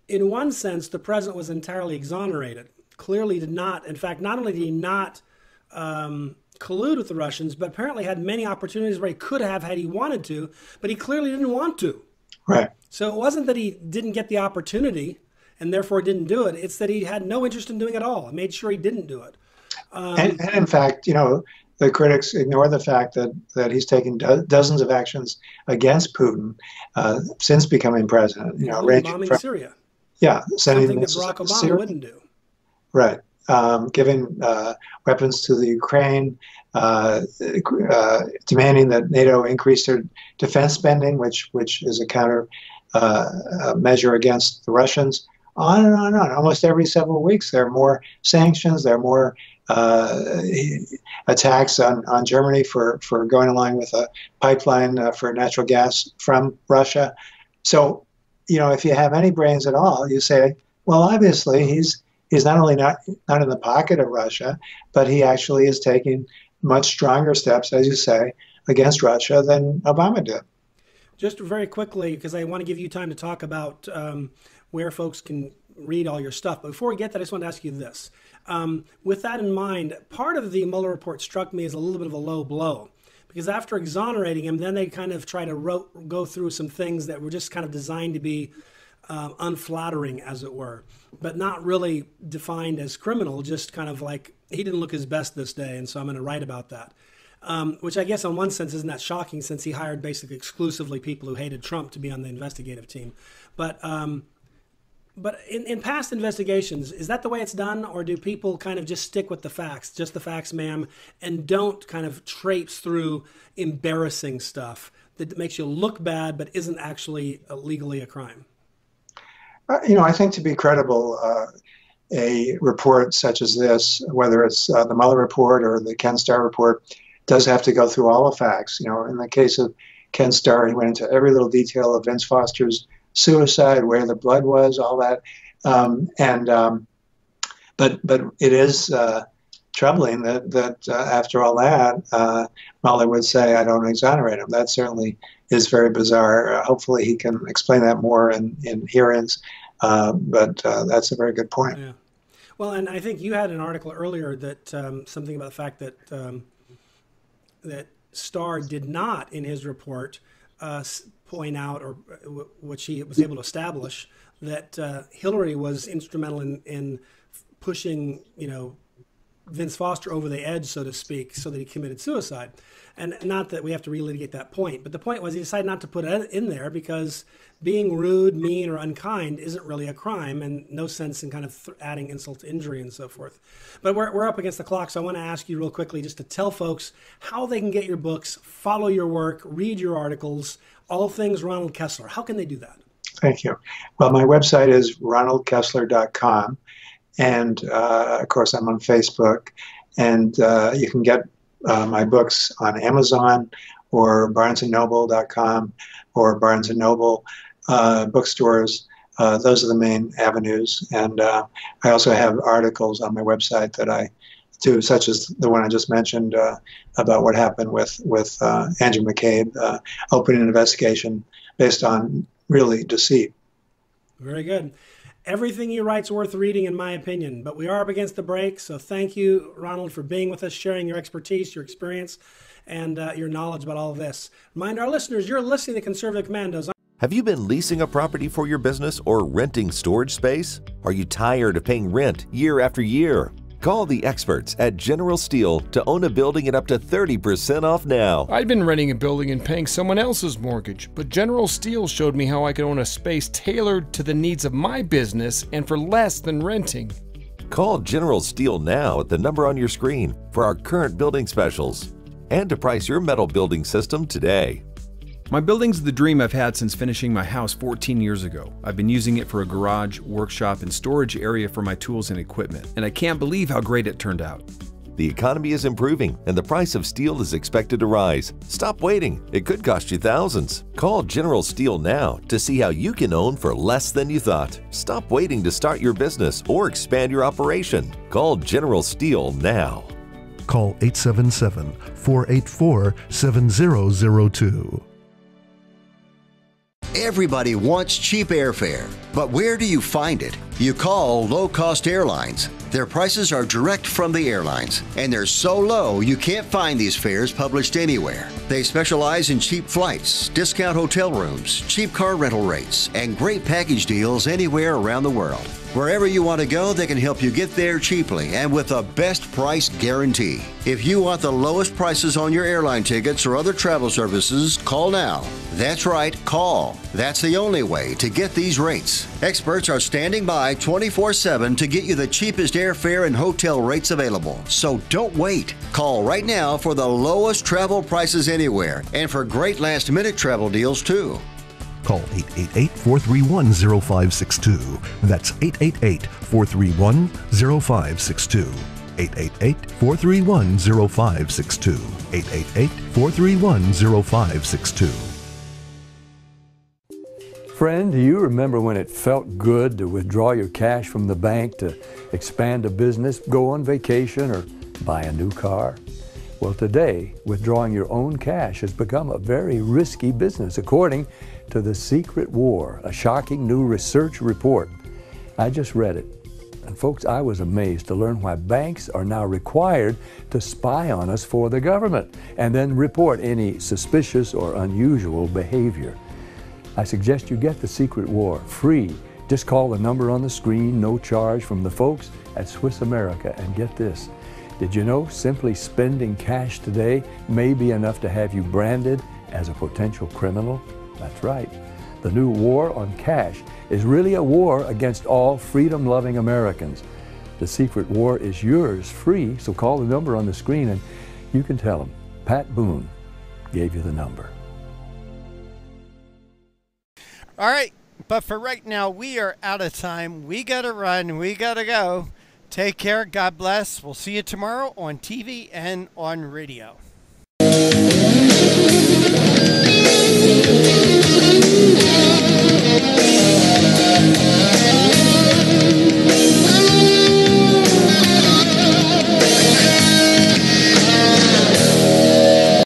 in one sense, the president was entirely exonerated. Clearly did not, in fact, not only did he not collude with the Russians, but apparently had many opportunities where he could have had he wanted to, but he clearly didn't want to. Right. So it wasn't that he didn't get the opportunity and therefore didn't do it. It's that he had no interest in doing it at all and made sure he didn't do it. And in fact, you know, the critics ignore the fact that he's taken dozens of actions against Putin since becoming president. You know, bombing from Syria. Yeah, sending something that Barack Obama Syria wouldn't do. Right, giving weapons to the Ukraine, demanding that NATO increase their defense spending, which is a counter measure against the Russians. On and on and on. Almost every several weeks, there are more sanctions. There are more attacks on Germany for going along with a pipeline for natural gas from Russia. So, you know, if you have any brains at all, you say, well, obviously he's not only not in the pocket of Russia, but he actually is taking much stronger steps, as you say, against Russia than Obama did. Just very quickly, because I want to give you time to talk about where folks can read all your stuff. But before we get that, I just want to ask you this. With that in mind, part of the Mueller report struck me as a little bit of a low blow, because after exonerating him, then they kind of try to go through some things that were just kind of designed to be unflattering, as it were, but not really defined as criminal, just kind of like, he didn't look his best this day, and so I'm going to write about that. Which I guess in one sense isn't that shocking, since he hired basically exclusively people who hated Trump to be on the investigative team. But But in past investigations, is that the way it's done, or do people kind of just stick with the facts, just the facts, ma'am, and don't kind of traipse through embarrassing stuff that makes you look bad but isn't actually legally a crime? I think to be credible, a report such as this, whether it's the Mueller report or the Ken Starr report, does have to go through all the facts. In the case of Ken Starr, he went into every little detail of Vince Foster's suicide, where the blood was, all that. But it is troubling that after all that, Mueller would say, I don't exonerate him. That certainly is very bizarre. Hopefully he can explain that more in hearings. But that's a very good point. Yeah. Well, and I think you had an article earlier that something about the fact that that Starr did not, in his report, point out, or which he was able to establish, that Hillary was instrumental in pushing, Vince Foster over the edge, so to speak, so that he committed suicide. And not that we have to relitigate that point, but the point was he decided not to put it in there because being rude, mean, or unkind isn't really a crime, and no sense in kind of adding insult to injury and so forth. But we're up against the clock, so I want to ask you real quickly just to tell folks how they can get your books, follow your work, read your articles, all things Ronald Kessler. How can they do that? Thank you. Well, my website is ronaldkessler.com. And, of course, I'm on Facebook. And you can get my books on Amazon or barnesandnoble.com or Barnes & Noble bookstores. Those are the main avenues. And I also have articles on my website that I do, such as the one I just mentioned about what happened with Andrew McCabe, opening an investigation based on really deceit. Very good. Everything you write's worth reading, in my opinion, but we are up against the break, so thank you, Ronald, for being with us, sharing your expertise, your experience, and your knowledge about all of this. Remind our listeners, you're listening to Conservative Commandos. Have you been leasing a property for your business or renting storage space? Are you tired of paying rent year after year? Call the experts at General Steel to own a building at up to 30% off now. I'd been renting a building and paying someone else's mortgage, but General Steel showed me how I could own a space tailored to the needs of my business and for less than renting. Call General Steel now at the number on your screen for our current building specials and to price your metal building system today. My building's the dream I've had since finishing my house 14 years ago. I've been using it for a garage, workshop, and storage area for my tools and equipment, and I can't believe how great it turned out. The economy is improving and the price of steel is expected to rise. Stop waiting. It could cost you thousands. Call General Steel now to see how you can own for less than you thought. Stop waiting to start your business or expand your operation. Call General Steel now. Call 877-484-7002. Everybody wants cheap airfare, but where do you find it? You call low-cost airlines. Their prices are direct from the airlines, and they're so low you can't find these fares published anywhere. They specialize in cheap flights, discount hotel rooms, cheap car rental rates, and great package deals anywhere around the world. Wherever you want to go, they can help you get there cheaply and with a best price guarantee. If you want the lowest prices on your airline tickets or other travel services, call now. That's right, call. That's the only way to get these rates. Experts are standing by 24/7 to get you the cheapest airfare and hotel rates available. So don't wait. Call right now for the lowest travel prices anywhere and for great last-minute travel deals too. Call 888-431-0562. That's 888-431-0562. 888-431-0562. 888-431-0562. Friend, do you remember when it felt good to withdraw your cash from the bank to expand a business, go on vacation, or buy a new car? Well, today, withdrawing your own cash has become a very risky business, according to The Secret War, a shocking new research report. I just read it. And folks, I was amazed to learn why banks are now required to spy on us for the government and then report any suspicious or unusual behavior. I suggest you get The Secret War free. Just call the number on the screen, no charge, from the folks at Swiss America, and get this. Did you know simply spending cash today may be enough to have you branded as a potential criminal? That's right. The new war on cash is really a war against all freedom-loving Americans. The secret war is yours, free, so call the number on the screen and you can tell them Pat Boone gave you the number. All right, but for right now, we are out of time. We got to run. We got to go. Take care. God bless. We'll see you tomorrow on TV and on radio.